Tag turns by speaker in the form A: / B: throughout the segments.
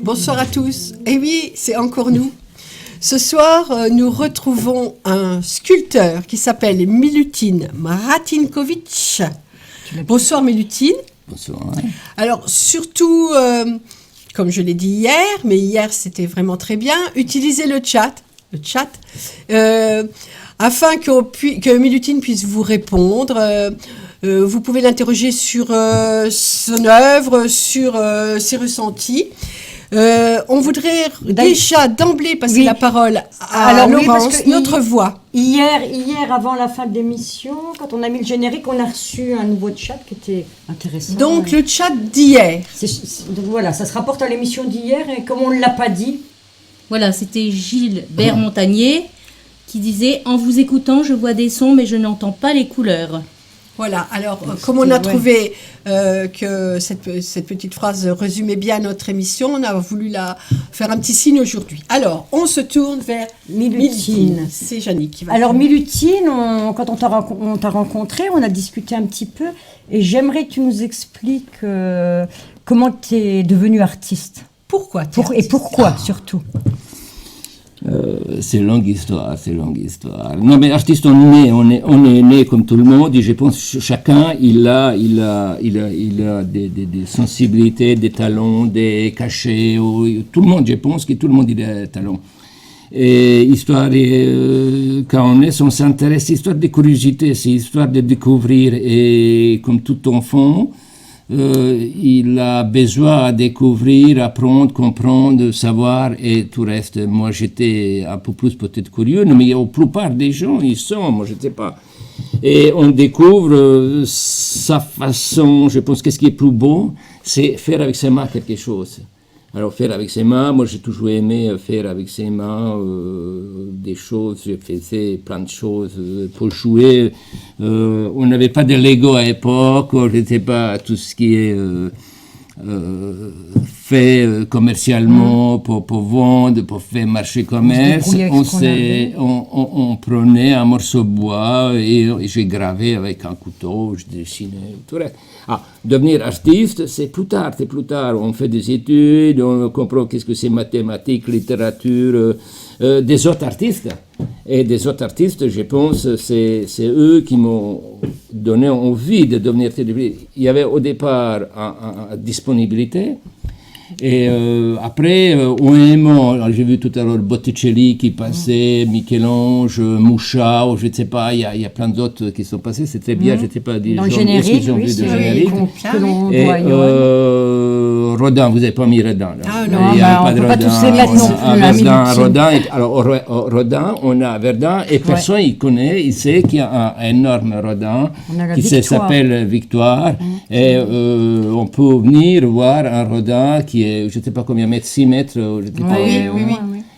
A: Bonsoir à tous. Et oui, c'est encore nous. Ce soir, nous retrouvons un sculpteur qui s'appelle Milutin Mratinković. Bonsoir Milutin.
B: Bonsoir.
A: Alors, surtout, comme je l'ai dit hier, mais hier c'était vraiment très bien, utilisez le chat, afin que Milutin puisse vous répondre. Vous pouvez l'interroger sur son œuvre, sur ses ressentis. On voudrait déjà d'emblée passer la parole à Laurence, notre voix.
C: Hier, avant la fin de l'émission, quand on a mis le générique, on a reçu un nouveau chat qui était intéressant.
A: Donc le chat d'hier.
C: Donc voilà, ça se rapporte à l'émission d'hier et comme on ne l'a pas dit.
D: Voilà, c'était Gilbert Montagnier qui disait « En vous écoutant, je vois des sons, mais je n'entends pas les couleurs ».
A: Voilà, alors comme on a trouvé que cette petite phrase résumait bien notre émission, on a voulu faire un petit signe aujourd'hui. Alors, on se tourne vers Milutin. C'est Jannick qui va
C: Alors Milutin, quand on t'a rencontré, on a discuté un petit peu et j'aimerais que tu nous expliques comment tu es devenu artiste.
A: Pourquoi
C: Et pourquoi surtout
B: c'est une longue histoire. Non, mais artiste, on est né comme tout le monde, et je pense que chacun, il a des sensibilités, des talents, des cachets. Tout le monde, je pense que tout le monde, il a des talents. Et histoire, quand on s'intéresse, c'est histoire de curiosité, c'est histoire de découvrir, et comme tout enfant, il a besoin de découvrir, apprendre, comprendre, savoir et tout reste. Moi, j'étais un peu plus peut-être curieux, mais la plupart des gens, ils sont, moi, je ne sais pas. Et on découvre sa façon, je pense que ce qui est plus beau, c'est faire avec ses mains quelque chose. Alors, faire avec ses mains, moi, j'ai toujours aimé faire avec ses mains des choses. Je faisais plein de choses pour jouer. On n'avait pas de Lego à l'époque, je ne sais pas tout ce qui est fait commercialement pour vendre, pour faire marcher commerce. On prenait un morceau de bois et j'ai gravé avec un couteau, je dessinais, tout reste. Devenir artiste, c'est plus tard. On fait des études, on comprend qu'est-ce que c'est mathématiques, littérature, des autres artistes. Et des autres artistes, je pense, c'est eux qui m'ont donné envie de devenir téléviseur. Il y avait au départ une disponibilité. Et après, j'ai vu tout à l'heure Botticelli qui passait, Michel-Ange, Mouchat, je ne sais pas, il y a plein d'autres qui sont passés, c'est très bien, je ne sais pas, des
C: dans
B: gens,
C: le générique,
B: qu'ils ont vu de générique.
C: Et
B: Rodin, vous n'avez pas mis Rodin. Là.
C: Ah non, il y a pas de Rodin. On ne peut pas tous les mettre non plus.
B: Rodin, on a Verdun, et personne il connaît, il sait qu'il y a un énorme Rodin qui s'appelle Victoire, et on peut venir voir un Rodin qui est, je ne sais pas combien mètres, 6 mètres.
A: Oui.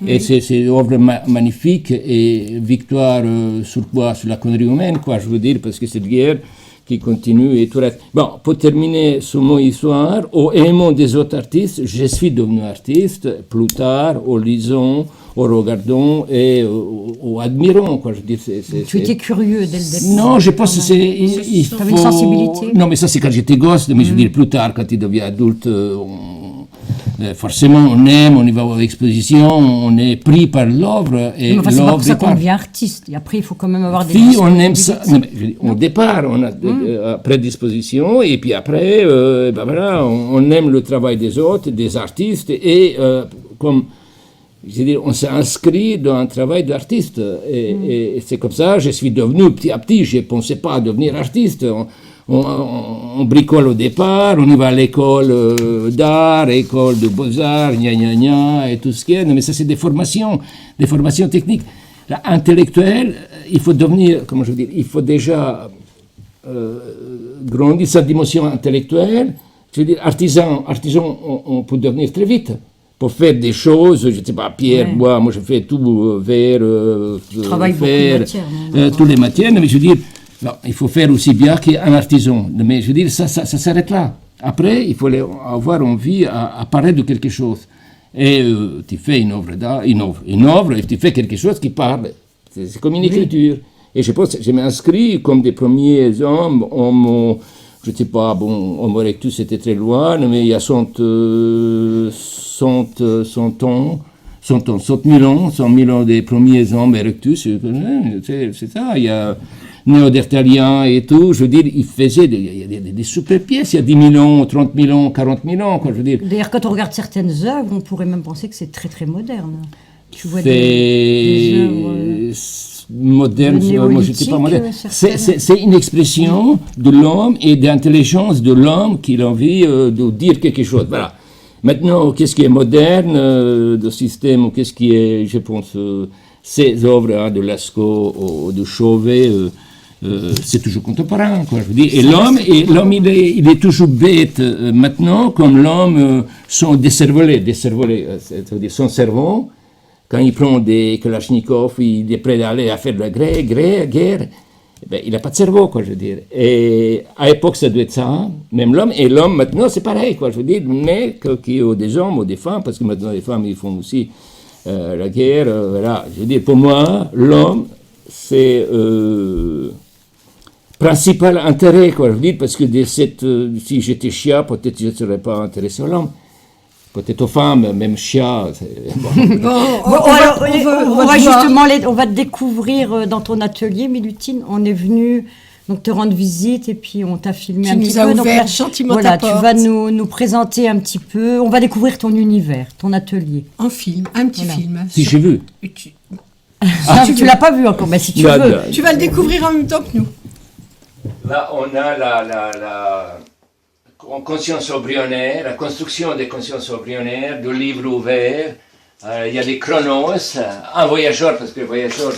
B: Et c'est une œuvre magnifique, et Victoire sur la connerie humaine, quoi, je veux dire, parce que cette guerre qui continue et tout reste. Bon, pour terminer sur mon histoire, au aimant des autres artistes, je suis devenu artiste, plus tard, au lisant, au regardant et au admirant, quoi, je veux dire.
C: Tu étais curieux dès le début.
B: Non, je pense que c'est... Il faut...
C: une sensibilité.
B: Non, mais ça, c'est quand j'étais gosse, mais je veux dire, plus tard, quand il devient adulte, forcément, on aime, on y va à l'exposition, on est pris par l'œuvre.
C: Mais enfin, c'est pas pour ça qu'on devient artiste. Et après, il faut quand même avoir des...
B: Si, on aime ça. Non, mais, au départ, on a prédisposition, et puis après, on aime le travail des autres, des artistes, et comme... Je veux dire, on s'est inscrit dans un travail d'artiste. Et c'est comme ça, je suis devenu petit à petit, je ne pensais pas devenir artiste. On bricole au départ, on y va à l'école d'art, école de beaux-arts, et tout ce qui est. Non, mais ça, c'est des formations techniques. Là, intellectuelle, il faut devenir, comment je veux dire, il faut déjà grandir sa dimension intellectuelle. Je veux dire, artisan, on peut devenir très vite. Pour faire des choses, je ne sais pas, pierre, bois, moi je fais tout, verre, fer, toutes les matières, mais je veux dire, non, il faut faire aussi bien qu'un artisan. Mais je veux dire, ça s'arrête là. Après, il faut avoir envie à parler de quelque chose. Et tu fais une œuvre d'art, une œuvre, et tu fais quelque chose qui parle. C'est comme une écriture. Et je pense que je m'inscris comme des premiers hommes, je ne sais pas, bon, Homo erectus c'était très loin, mais il y a 100 000 ans des premiers hommes erectus, c'est ça, il y a néandertaliens et tout, je veux dire, ils faisaient il y a des super pièces, il y a 10 000 ans, 30 000 ans, 40 000 ans, quoi, je veux dire.
C: D'ailleurs, quand on regarde certaines œuvres, on pourrait même penser que c'est très très moderne. Tu vois
B: C'est
C: des œuvres
B: moderne, moi je ne sais pas moderne. C'est une expression de l'homme et d'intelligence de l'homme qu'il a envie de dire quelque chose. Voilà. Maintenant, qu'est-ce qui est moderne de système, ou qu'est-ce qui est, je pense, ces œuvres de Lascaux ou de Chauvet, c'est toujours contemporain, quoi, je veux dire. Et l'homme, il est toujours bête maintenant, comme l'homme sont décervelés, c'est-à-dire son cerveau. Quand il prend des Kalachnikov, il est prêt à aller à faire de la guerre, ben, il n'a pas de cerveau, quoi, je veux dire. Et à l'époque, ça doit être ça, même l'homme. Et l'homme, maintenant, c'est pareil, quoi, je veux dire. Mais qu'il y ait des hommes ou des femmes, parce que maintenant, les femmes, ils font aussi la guerre, voilà. Je veux dire, pour moi, l'homme, c'est principal intérêt, quoi, je veux dire, parce que si j'étais chia, peut-être je ne serais pas intéressé à l'homme. Peut-être aux femmes, même chien.
C: On va te découvrir dans ton atelier, Milutine. On est venu donc te rendre visite et puis on t'a filmé un petit peu.
A: Tu nous as ouvert gentiment ta porte.
C: Tu vas nous présenter un petit peu. On va découvrir ton univers, ton atelier.
A: Un film, un petit film.
B: Si j'ai vu.
C: Tu l'as pas vu encore, mais si tu veux.
A: Tu vas le découvrir en même temps que nous.
B: Là, on a la conscience embryonnaire, la construction des consciences embryonnaires, du livre ouvert. Il y a des chronos, un voyageur, parce que le voyageur,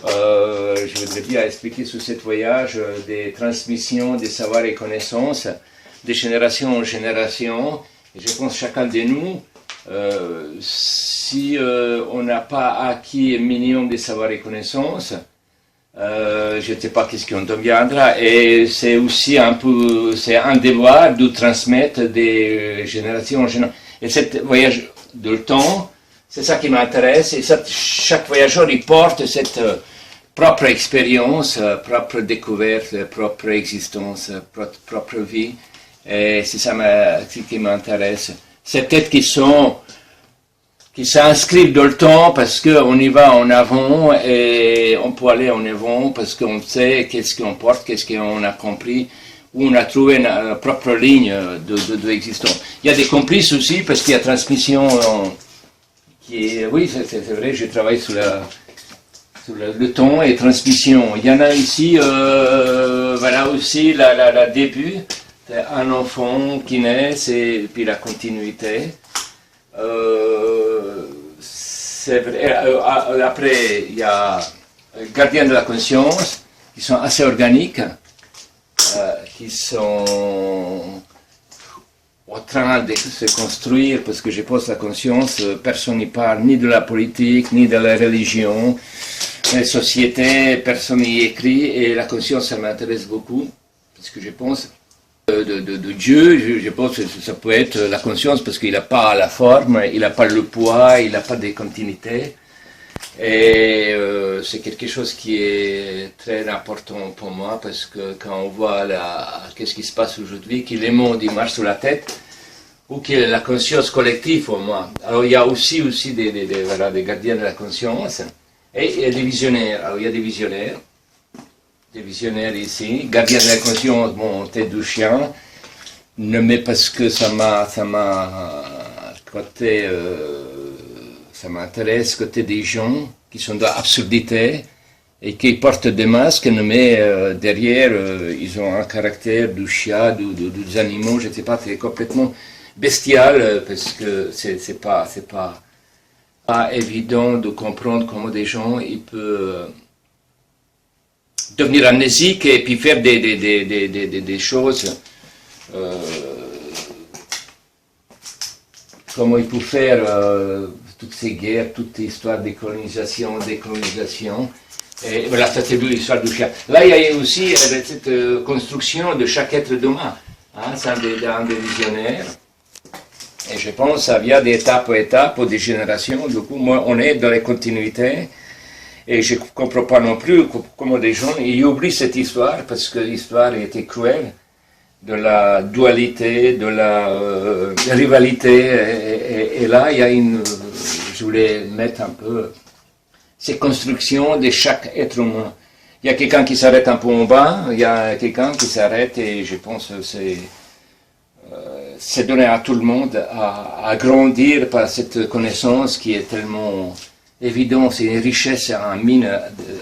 B: je voudrais bien expliquer sur ce voyage des transmissions des savoirs et connaissances, de génération en génération. Et je pense que chacun de nous, si on n'a pas acquis un minimum de savoirs et connaissances, je ne sais pas qu'est-ce qu'on deviendra, et c'est aussi c'est un devoir de transmettre des générations en génération. Et ce voyage de temps, c'est ça qui m'intéresse, et chaque voyageur, il porte cette propre expérience, propre découverte, propre existence, propre vie, et c'est ça qui m'intéresse. C'est peut-être qui s'inscrivent dans le temps parce qu'on y va en avant et on peut aller en avant parce qu'on sait qu'est-ce qu'on porte, qu'est-ce qu'on a compris, où on a trouvé une propre ligne d'existence. Il y a des complices aussi parce qu'il y a transmission qui est... Oui, c'est vrai, je travaille sur le temps et transmission. Il y en a ici, voilà aussi la début, un enfant qui naît et puis la continuité. C'est vrai. Après, il y a gardiens de la conscience qui sont assez organiques, qui sont en train de se construire, parce que je pense que la conscience, personne n'y parle, ni de la politique, ni de la religion, les sociétés, personne n'y écrit, et la conscience, ça m'intéresse beaucoup, parce que je pense de Dieu, je pense que ça peut être la conscience parce qu'il n'a pas la forme, il n'a pas le poids, il n'a pas de continuité. Et c'est quelque chose qui est très important pour moi parce que quand on voit qu'est-ce qui se passe aujourd'hui, que le monde il marche sur la tête, ou que la conscience collective pour moi. Alors il y a aussi des gardiens de la conscience et des visionnaires. Alors il y a des visionnaires ici, gardien de la conscience, bon, tête du chien, mais parce que ça m'intéresse côté des gens qui sont dans l'absurdité et qui portent des masques, mais derrière, ils ont un caractère du chien, des animaux, je ne sais pas, c'est complètement bestial, parce que c'est pas évident de comprendre comment des gens, ils peuvent devenir amnésique et puis faire des choses comment il peut faire toutes ces guerres, toute l'histoire des colonisations, décolonisation. Et voilà, ça c'est l'histoire du chien. Là, il y a aussi cette construction de chaque être humain. Hein, c'est un des visionnaires. Et je pense que ça vient d'étape en étape, ou des générations. Du coup, moi, on est dans les continuités. Et je ne comprends pas non plus comment des gens ils oublient cette histoire, parce que l'histoire était cruelle. de la dualité, de la rivalité. Et là, il y a je voulais mettre un peu ces constructions de chaque être humain. Il y a quelqu'un qui s'arrête un peu en bas, il y a quelqu'un qui s'arrête, et je pense que c'est donné à tout le monde à grandir par cette connaissance qui est tellement évidente. C'est une richesse, une mine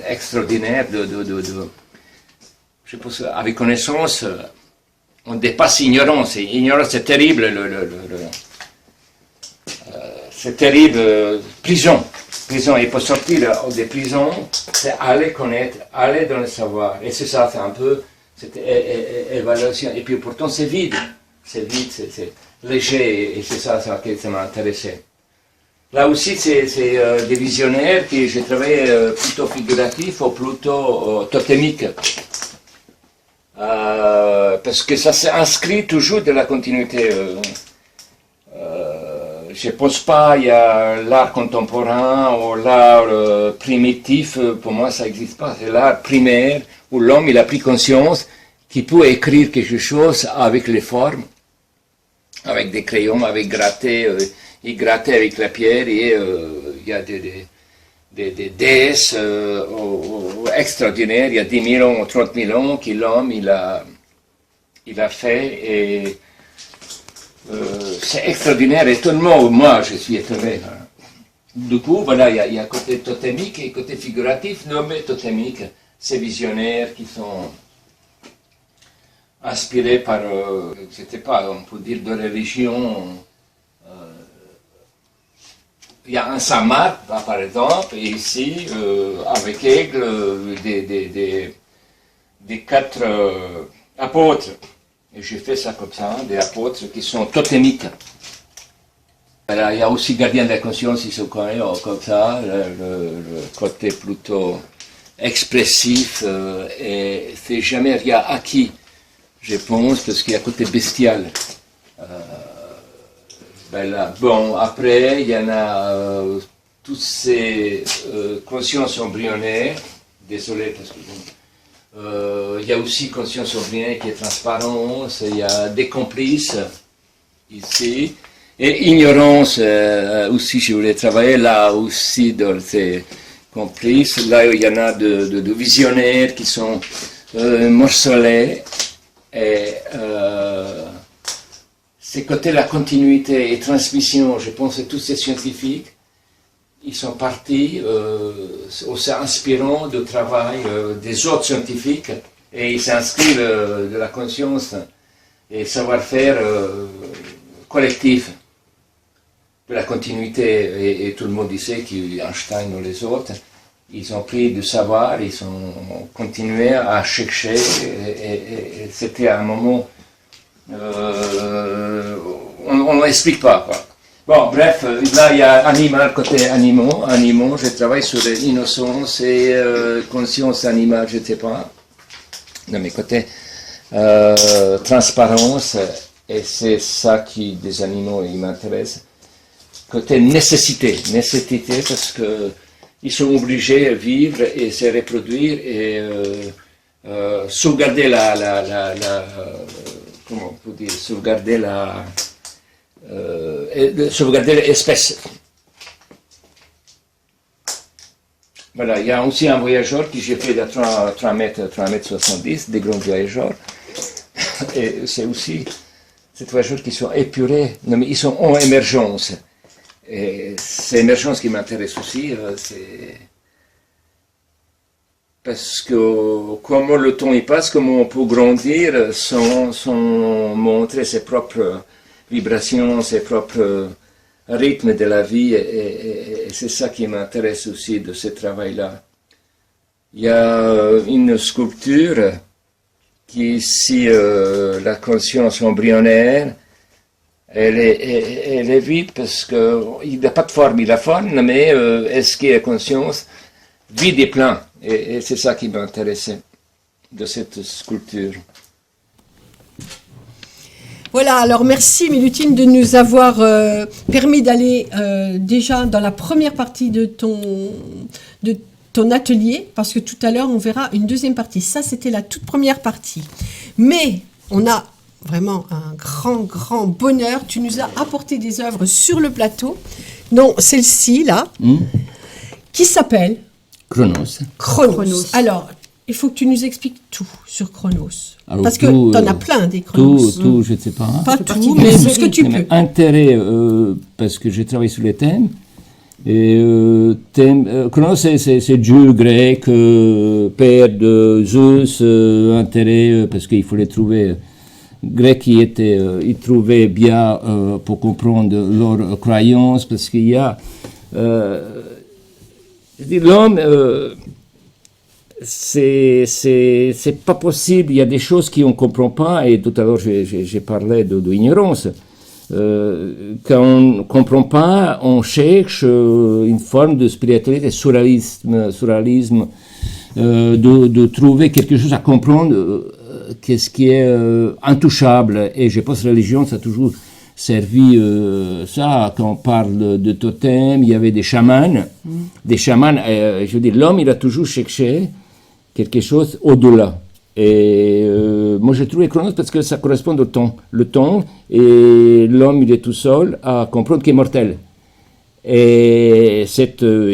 B: extraordinaire je pense qu'avec connaissance, on dépasse l'ignorance. L'ignorance, c'est terrible. C'est terrible. Prison. Et pour sortir des prisons, c'est aller connaître, aller dans le savoir. Et c'est ça, c'est un peu cette évaluation. Et puis pourtant, c'est vide. C'est vide, c'est léger. Et c'est ça qui m'a intéressé. Là aussi, c'est des visionnaires qui j'ai travaillé plutôt figuratif ou plutôt totémique. Parce que ça s'inscrit toujours de la continuité. Je ne pense pas il y a l'art contemporain ou l'art primitif, pour moi ça n'existe pas. C'est l'art primaire où l'homme il a pris conscience qu'il peut écrire quelque chose avec les formes, avec des crayons, avec gratter, il grattait avec la pierre et il y a des déesses extraordinaires, il y a 10 000 ans ou 30 000 ans que l'homme il a fait et c'est extraordinaire, étonnement, moi je suis étonné. Du coup, voilà, il y a côté totémique et côté figuratif, nommé totémique, ces visionnaires qui sont inspirés par, je ne sais pas, on peut dire de religion. Il y a un Saint-Marc, par exemple, et ici, avec Aigle, des 4 apôtres. Et j'ai fait ça comme ça, des apôtres qui sont totémiques. Alors, il y a aussi gardien de la conscience, ils sont comme ça, le côté plutôt expressif, et c'est jamais rien acquis, je pense, parce qu'il y a un côté bestial. Bon, après, il y en a toutes ces consciences embryonnaires, désolé parce que il y a aussi conscience embryonnaire qui est transparence, il y a des complices ici, et ignorance aussi, je voulais travailler là aussi dans ces complices. Là, il y en a de visionnaires qui sont morcelés, et c'est côté la continuité et transmission, je pense que tous ces scientifiques, ils sont partis aussi inspirants du travail des autres scientifiques et ils s'inscrivent de la conscience et savoir-faire collectif de la continuité. Et tout le monde sait qu'Einstein ou les autres, ils ont pris du savoir, ils ont continué à chercher et c'était un moment, on n'explique pas quoi. Bon, bref, là il y a animal, côté animaux, je travaille sur l'innocence et conscience animale, je ne sais pas. Non, mais côté transparence, et c'est ça qui, des animaux, il m'intéresse. Côté nécessité, parce que ils sont obligés de vivre et se reproduire et sauvegarder comment on peut dire, sauvegarder l'espèce. Voilà, il y a aussi un voyageur que j'ai fait de 3 mètres 70, des grands voyageurs. Et c'est aussi ces voyageurs qui sont épurés, non, mais ils sont en émergence. Et c'est l'émergence qui m'intéresse aussi, c'est parce que comment le temps il passe, comment on peut grandir sans montrer ses propres vibrations, ses propres rythmes de la vie, et c'est ça qui m'intéresse aussi de ce travail-là. Il y a une sculpture qui ici, la conscience embryonnaire, elle est vide parce qu'il n'a pas de forme, il a forme, mais est-ce qu'il y a conscience vide et plein, et c'est ça qui m'intéressait de cette sculpture.
A: Voilà, alors merci Milutine de nous avoir permis d'aller déjà dans la première partie de ton atelier, parce que tout à l'heure on verra une deuxième partie. Ça c'était la toute première partie. Mais on a vraiment un grand, grand bonheur. Tu nous as apporté des œuvres sur le plateau. Non, celle-ci, là, qui s'appelle
B: Chronos.
A: Chronos. Alors, il faut que tu nous expliques tout sur Chronos.
B: Alors,
A: parce que
B: tout,
A: tu en as plein des Chronos.
B: Tout, je ne sais pas. Hein.
A: Pas
C: fait
A: tout,
C: partie de
A: mais
C: la
A: ce que
C: série.
A: tu
B: Mais
A: peux.
B: intérêt, parce que j'ai travaillé sur les thèmes. Et Chronos, c'est Dieu grec, père de Zeus, intérêt, parce qu'il fallait trouver. Grec, ils trouvaient bien pour comprendre leurs croyances, parce qu'il y a. L'homme, c'est pas possible, il y a des choses qu'on ne comprend pas, et tout à l'heure j'ai parlé de l'ignorance. Quand on ne comprend pas, on cherche une forme de spiritualité, surréalisme, de trouver quelque chose à comprendre, qu'est-ce qui est intouchable. Et je pense que la religion, ça a toujours servi ça. Quand on parle de totem, il y avait des chamans. Des chamans, je veux dire, l'homme, il a toujours cherché quelque chose au-delà. Et moi, j'ai trouvé Chronos parce que ça correspond au temps. Le temps, et l'homme, il est tout seul à comprendre qu'il est mortel. Et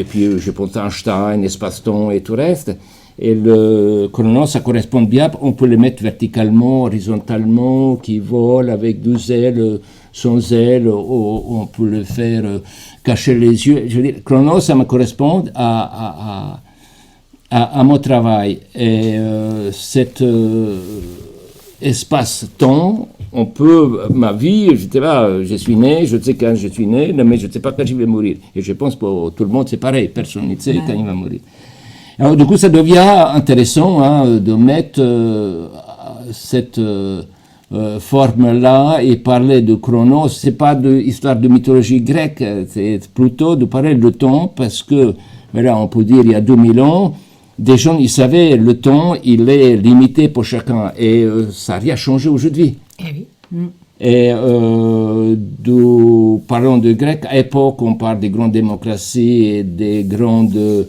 B: puis, je pense à Einstein, espace-temps et tout le reste. Et le Chronos, ça correspond bien. On peut le mettre verticalement, horizontalement, qui vole avec 2 ailes, sans ailes. On peut le faire cacher les yeux. Je veux dire, Chronos, ça me correspond à mon travail. Et cet espace-temps, on peut, ma vie, je suis né, je sais quand je suis né, mais je ne sais pas quand je vais mourir. Et je pense pour tout le monde, c'est pareil, personne ne sait quand il va mourir. Alors, du coup, ça devient intéressant de mettre cette forme-là et parler de Chronos. Ce n'est pas de histoire de mythologie grecque, c'est plutôt de parler de temps, parce que, voilà, on peut dire, il y a 2000 ans, des gens, ils savaient, le temps, il est limité pour chacun. Et ça n'a rien changé aujourd'hui.
A: Eh oui.
B: Et parlons de grec, à l'époque, on parle des grandes démocraties et des grandes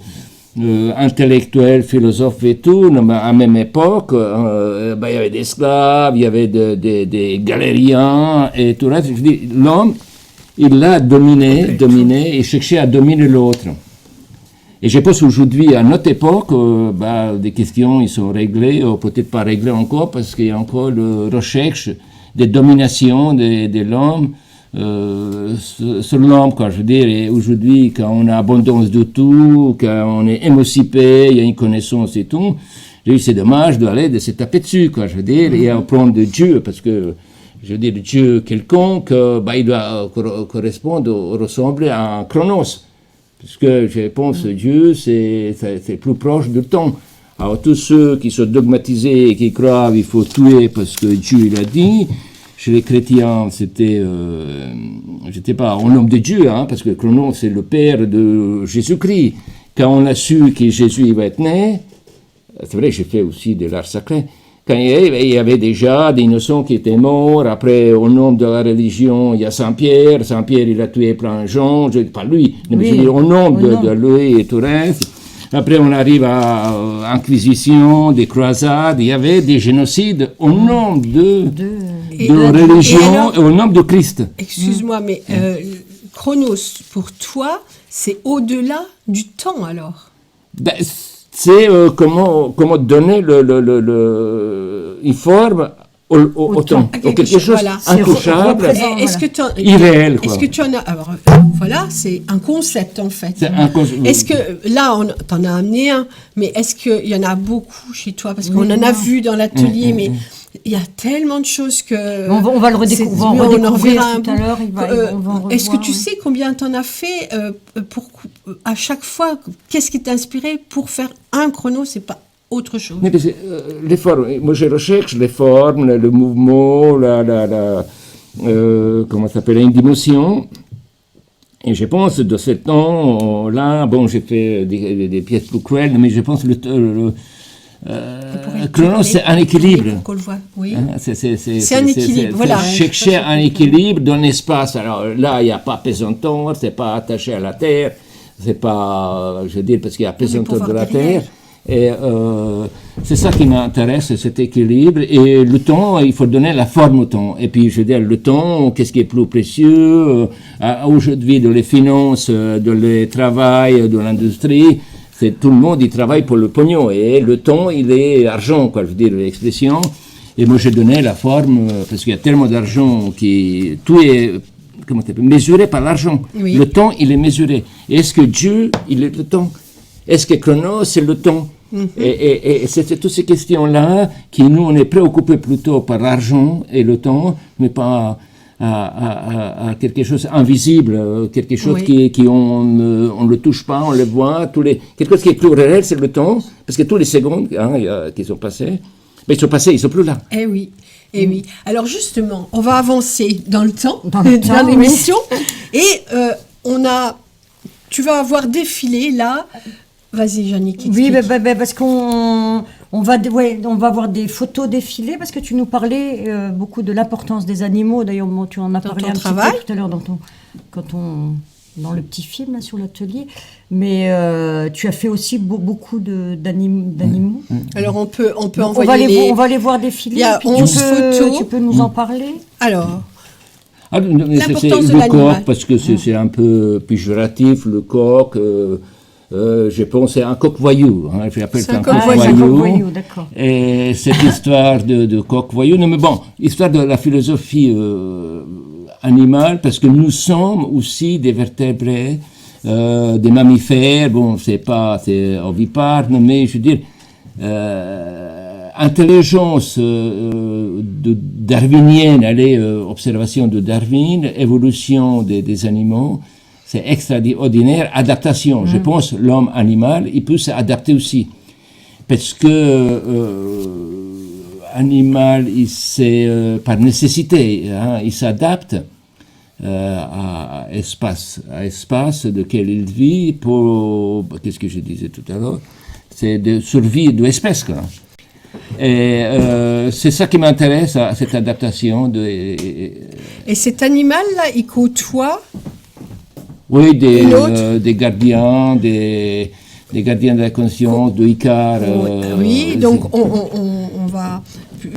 B: intellectuels, philosophes et tout. Mais à la même époque, il y avait des esclaves, il y avait des galériens et tout le reste. Je dis, l'homme, il a dominé et cherché à dominer l'autre. Et je pense aujourd'hui, à notre époque, des questions, ils sont réglées, ou peut-être pas réglées encore, parce qu'il y a encore la recherche de domination de l'homme sur l'homme, quoi. Je veux dire, et aujourd'hui, quand on a abondance de tout, quand on est émancipé, il y a une connaissance et tout, c'est dommage de se taper dessus, quoi. Je veux dire, et apprendre de Dieu, parce que, je veux dire, Dieu quelconque, il doit correspondre, ressembler à un Chronos. Parce que je pense que Dieu, c'est plus proche du temps. Alors tous ceux qui sont dogmatisés et qui croient qu'il faut tuer parce que Dieu il a dit, chez les chrétiens, c'était, j'étais pas au nom de Dieu, parce que Chronos c'est le père de Jésus-Christ. Quand on a su que Jésus va être né, c'est vrai, j'ai fait aussi de l'art sacré. Quand il y avait déjà des innocents qui étaient morts, après, au nom de la religion, il y a Saint-Pierre, il a tué plein de gens, pas lui, mais je veux dire, au nom de lui et tout le reste. Après, on arrive à l'Inquisition, des croisades, il y avait des génocides au nom de religion et au nom de Christ.
A: Excuse-moi, mais Chronos, pour toi, c'est au-delà du temps, alors?
B: C'est comment donner une forme au temps, quelque chose
A: voilà.
B: intouchable, irréel.
A: Est-ce que tu en as... Alors, voilà, c'est un concept, en fait.
B: C'est un concept.
A: Est-ce que, là, t'en as amené un, mais est-ce qu'il y en a beaucoup chez toi? Parce qu'on en a vu dans l'atelier, mais il y a tellement de choses que...
C: On va le redécouvrir,
A: on en reverra
C: tout à l'heure.
A: Est-ce que tu sais combien t'en as fait à chaque fois? Qu'est-ce qui t'a inspiré pour faire un chrono? C'est pas autre chose.
B: Mais les formes, moi je recherche les formes, le mouvement, comment ça s'appelle, une dimension. Et je pense de ce temps-là, j'ai fait des pièces plus cruelles, mais je pense que Chronos, c'est un équilibre.
A: Qu'on le voit, oui.
B: C'est
A: un équilibre, voilà.
B: Chercher un équilibre dans l'espace. Alors là, il n'y a pas pesanteur, c'est pas attaché à la Terre, c'est pas, je veux dire, parce qu'il y a pesanteur de la Terre. Et C'est ça qui m'intéresse, cet équilibre. Et le temps, il faut donner la forme au temps. Et puis, je veux dire, le temps, qu'est-ce qui est plus précieux aujourd'hui, dans les finances, dans le travail, dans l'industrie, c'est tout le monde, il travaille pour le pognon. Et le temps, il est argent, quoi, je veux dire, l'expression. Et moi, j'ai donné la forme, parce qu'il y a tellement d'argent qui... Tout est mesuré par l'argent.
A: Oui.
B: Le temps, il est mesuré. Et est-ce que Dieu, il est le temps? Est-ce que Chronos, c'est le temps? Et c'est toutes ces questions-là qui, nous, on est préoccupés plutôt par l'argent et le temps, mais pas à quelque chose d'invisible, quelque chose qui on ne le touche pas, on le voit. Quelque chose qui est plus réel, c'est le temps, parce que tous les secondes qui sont passées, mais ils sont passés, ils ne sont plus là.
A: Eh oui. Eh oui. Alors justement, on va avancer dans le temps,
C: Dans
A: l'émission. Et tu vas avoir défilé là. Vas-y, Jannick.
C: Oui, parce qu'on va voir des photos défilées, parce que tu nous parlais beaucoup de l'importance des animaux. D'ailleurs, tu en as parlé un petit peu tout à l'heure dans le petit film là, sur l'atelier. Mais tu as fait aussi beaucoup d'animaux.
A: Alors on peut
C: on
A: envoyer
C: va les voir défiler.
A: Il y a 11 photos.
C: Tu peux nous en parler?
A: Alors,
B: c'est
A: l'importance de
B: le
A: l'animal.
B: coq, parce que c'est un peu péjoratif, le coq. Je pense c'est un coq voyou. J'appelle ça un coq voyou.
C: D'accord.
B: Et cette histoire de coq voyou, non mais bon, histoire de la philosophie animale, parce que nous sommes aussi des vertébrés, des mammifères. Bon, c'est ovipare, mais je veux dire, intelligence darwinienne, observation de Darwin, évolution des animaux. C'est extraordinaire. Adaptation. Je pense l'homme animal, il peut s'adapter aussi. Parce que animal, c'est par nécessité. Il s'adapte à espace de quel il vit pour... Qu'est-ce que je disais tout à l'heure? C'est de survie de l'espèce, quoi. Et c'est ça qui m'intéresse, cette adaptation.
A: Et cet animal-là, il côtoie...
B: Oui, des gardiens, des gardiens de la conscience, de Icare.
A: Oui, donc on va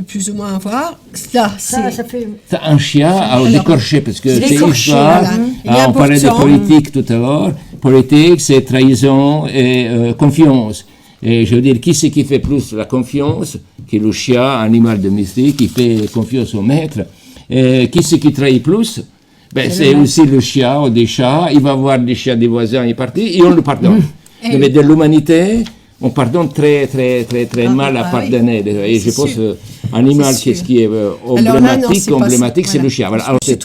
A: plus ou moins voir. Ça fait...
B: C'est un chien à décorcher, parce que c'est histoire.
A: Voilà.
B: On parlait de politique tout à l'heure. Politique, c'est trahison et confiance. Et je veux dire, qui c'est qui fait plus la confiance? Qui est le chien, animal domestique, qui fait confiance au maître. Et qui c'est qui trahit plus? C'est aussi le chien ou des chats. Il va voir des chiens des voisins, il est parti, et on le pardonne. Mais de l'humanité, on pardonne très, très, très, très mal à pardonner. Et je pense animal, qu'est-ce qui est emblématique, c'est le chien. Voilà. Alors, c'est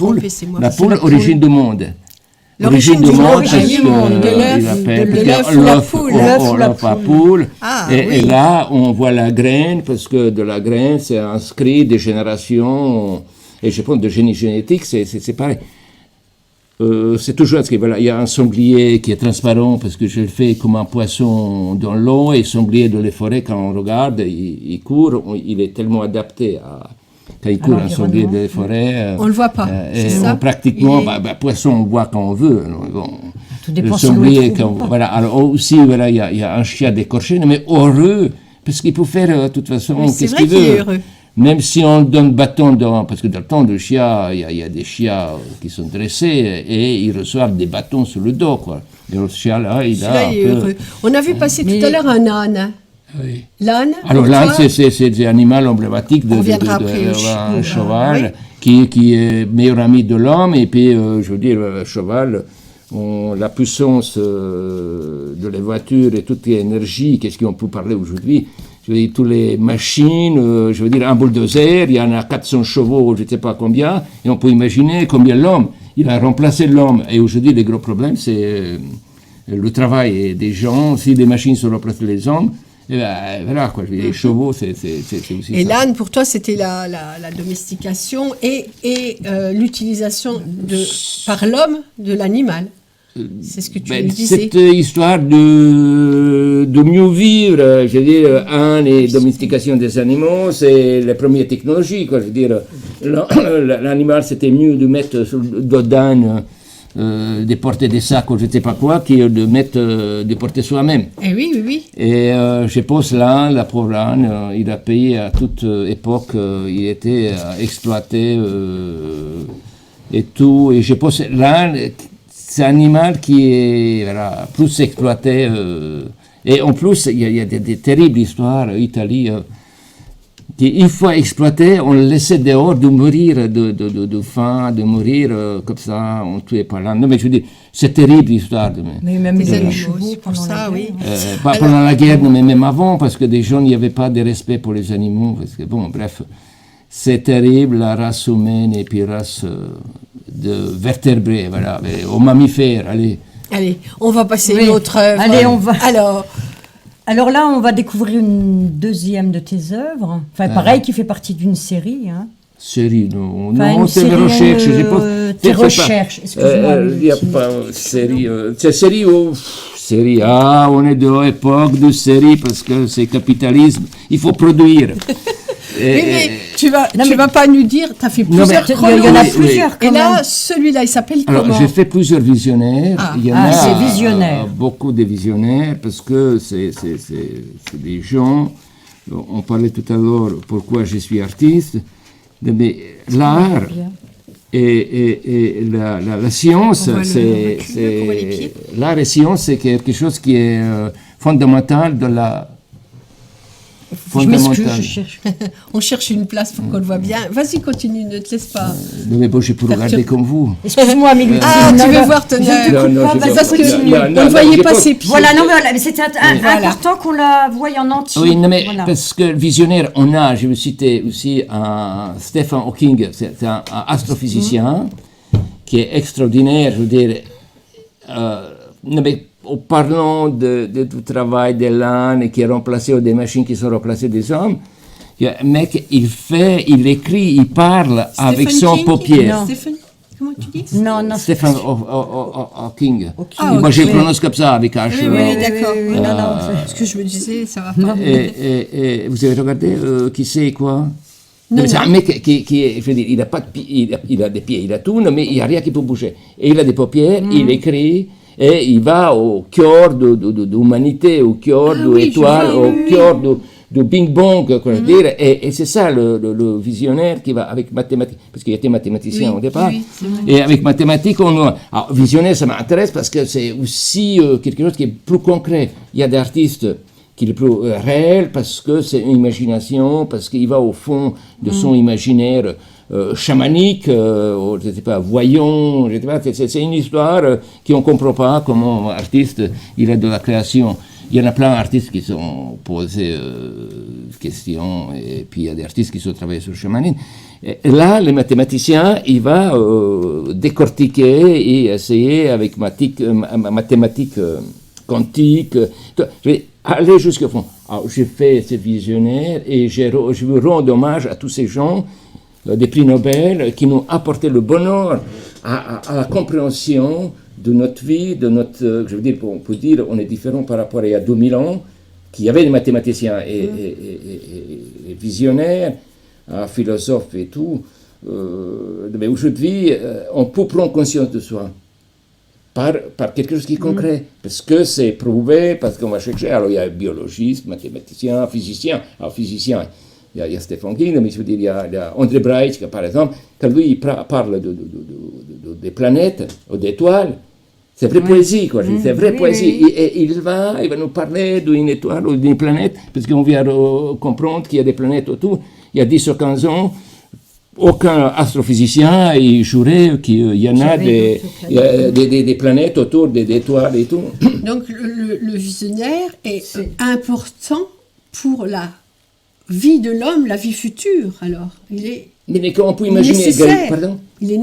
B: la poule, origine du monde. L'origine du monde,
A: de l'œuf ou la poule.
B: Et là, on voit la graine, parce que de la graine, c'est inscrit des générations. Et je pense de génie génétique, c'est pareil. C'est toujours inscrit. Voilà, il y a un sanglier qui est transparent, parce que je le fais comme un poisson dans l'eau, et le sanglier dans les forêts, quand on regarde, il court, il est tellement adapté à... Quand il court un sanglier des forêts...
A: on ne le voit pas, c'est ça.
B: Pratiquement, poisson, on voit quand on veut. Bon,
C: tout dépend
B: le sanglier, voilà. Alors aussi, voilà, il y a un chien décorché, mais heureux, parce qu'il peut faire, de toute façon, qu'est-ce qu'il veut.
A: C'est vrai qu'il est heureux.
B: Même si on donne bâton, parce que dans le temps de chien, il y a des chiens qui sont dressés et ils reçoivent des bâtons sur le dos, quoi. Et le chien, là, il a
A: est heureux. On a vu passer tout à l'heure un âne.
B: Oui.
A: L'âne.
B: Alors l'âne, c'est un animal emblématique
A: de
B: un cheval qui est meilleur ami de l'homme. Et puis, je veux dire, le cheval, la puissance de les voitures et toute l'énergie, qu'est-ce qu'on peut parler aujourd'hui? Je veux dire, toutes les machines, je veux dire, un bulldozer, il y en a 400 chevaux, je ne sais pas combien, et on peut imaginer combien l'homme, il a remplacé l'homme. Et aujourd'hui, le gros problème, c'est le travail des gens. Si les machines sont remplacées les hommes, voilà, quoi, les chevaux, c'est aussi
A: et
B: ça.
A: l'âne, pour toi, c'était la domestication et l'utilisation par l'homme de l'animal. C'est ce que tu me disais.
B: Cette histoire de mieux vivre, je veux dire, les domestication des animaux, c'est la première technologie, quoi. Je veux dire, l'animal, c'était mieux de mettre sur le dos d'âne de porter des sacs ou je ne sais pas quoi, que de porter soi-même.
A: Eh oui, oui, oui.
B: Et je pense là, la pauvre Anne, il a payé à toute époque, il était exploité et tout. Et je pense là, c'est un animal qui est voilà, plus exploité. Et en plus, il y a des terribles histoires en Italie. Une fois exploité, on le laissait dehors de mourir de faim, de mourir comme ça, on tuait par là. Non, mais je veux dire, c'est terrible l'histoire.
C: Mais même
A: Les
C: les
A: animaux
C: chevaux
A: aussi, pour
C: pendant
A: ça,
C: la
A: oui.
C: guerre.
B: Pas pendant la guerre, mais même avant, parce que des gens n'y avaient pas de respect pour les animaux. Parce que, bon, bref, c'est terrible, la race humaine et puis la race de vertébrés, voilà, aux mammifères, allez.
A: Allez, on va passer
C: Oui.
A: une autre œuvre.
C: Allez, on va.
A: Alors,
C: là, on va découvrir une deuxième de tes œuvres. Enfin, pareil, qui fait partie d'une série. Hein.
B: Série, non,
C: Enfin,
B: non, c'est mes recherches.
C: Tes recherches, excuse-moi.
B: Il n'y a pas série. C'est série ou série. Ah, on est de l'époque de série parce que c'est capitalisme. Il faut produire.
A: oui, mais tu vas pas nous dire, tu as fait
B: Non, mais
A: plusieurs
C: Il y en a
B: Oui,
C: plusieurs quand
A: Et là,
C: même.
A: celui-là, il s'appelle
B: Alors,
A: comment?
B: j'ai fait plusieurs visionnaires.
A: Ah.
B: Il y en
C: Ah,
B: a
C: c'est visionnaire.
B: beaucoup de visionnaires parce que c'est des gens. On parlait tout à l'heure pourquoi je suis artiste. Mais l'art
C: Bien.
B: et la science,
A: On va le
B: c'est
A: reculer pour les pieds.
B: l'art et science, c'est quelque chose qui est fondamental de la.
C: Je m'excuse, je cherche.
A: On cherche une place pour qu'on le voit bien. Vas-y, continue, ne te laisse pas.
B: Mais bon, je peux regarder comme vous.
C: Excuse-moi, Miguel.
A: Ah,
C: Non,
A: tu veux
C: non,
A: voir ton
C: je
A: œuvre.
C: te coupe
B: Non,
C: pas,
B: je
C: vas-y,
B: veux-
A: Parce que
C: continue.
A: on ne voyait pas ses pieds.
C: Voilà, non, mais c'était
A: Voilà.
C: important qu'on la voie en entier.
B: Oui, non, mais
C: Voilà.
B: parce que visionnaire, je vais citer aussi un Stephen Hawking, c'est un astrophysicien qui est extraordinaire, je veux dire. Non, mais en parlant du travail de l'âne qui est remplacé ou des machines qui sont remplacées des hommes, il y a un mec, il écrit, il parle avec
A: Stephen
B: son
A: King?
B: paupière.
C: Non.
A: Stephen, comment tu dis?
C: Non, non,
B: Stephen Hawking.
A: Ah,
B: Moi, je le
A: ok.
B: prononce comme ça, avec H.
A: Oui, oui, d'accord.
C: oui, non, non,
A: Parce que je me disais, ça va pas.
B: Et vous avez regardé qui c'est quoi?
A: Non,
B: Mais c'est
A: non.
B: un mec qui est, je veux dire, il a pas de il a des pieds, il a tout, mais il n'y a rien qui peut bouger. Et il a des paupières, il écrit, et il va au cœur de l'humanité, au cœur de
A: oui, je
B: l'étoile,
A: vois,
B: au
A: oui,
B: cœur de Bing Bong, qu'on veut dire. Et c'est ça le visionnaire qui va avec mathématiques, parce qu'il était mathématicien
A: Oui,
B: au départ.
A: oui, c'est vrai.
B: Et avec mathématiques, alors, visionnaire, ça m'intéresse parce que c'est aussi quelque chose qui est plus concret. Il y a des artistes qui est plus réel parce que c'est une imagination, parce qu'il va au fond de son imaginaire chamanique, je ne sais pas, voyant, je sais pas, c'est une histoire qu'on ne comprend pas comment artiste il est de la création. Il y en a plein d'artistes qui sont posés questions, et puis il y a des artistes qui sont travaillés sur le chamanisme. Et là, le mathématicien, il va décortiquer et essayer avec mathématiques quantiques. Je vais aller jusqu'au fond. Alors, j'ai fait ce visionnaire et je veux rendre hommage à tous ces gens des prix Nobel qui m'ont apporté le bonheur à la compréhension de notre vie, de notre, je veux dire, on peut dire, on est différent par rapport à il y a 2000 ans, qu'il y avait des mathématiciens et visionnaires, philosophes et tout. Mais aujourd'hui, on peut prendre conscience de soi par quelque chose qui est concret, parce que c'est prouvé, parce qu'on va chercher. Alors il y a biologistes, mathématiciens, physiciens. Alors physiciens, il y a Stephen King, mais je veux dire, il y a André Breitsch, par exemple, quand lui il parle des planètes ou d'étoiles, c'est vraie poésie, quoi. C'est vraie poésie.
C: oui.
B: Et il va nous parler d'une étoile ou d'une planète, parce qu'on vient comprendre qu'il y a des planètes autour. Il y a 10 ou 15 ans, aucun astrophysicien il jurait qu'il y en a des planètes autour des étoiles et tout.
A: Donc le visionnaire est important pour la vie de l'homme, la vie future. Alors,
B: Mais comment on peut imaginer
A: nécessaire.
B: Pardon?
A: Il est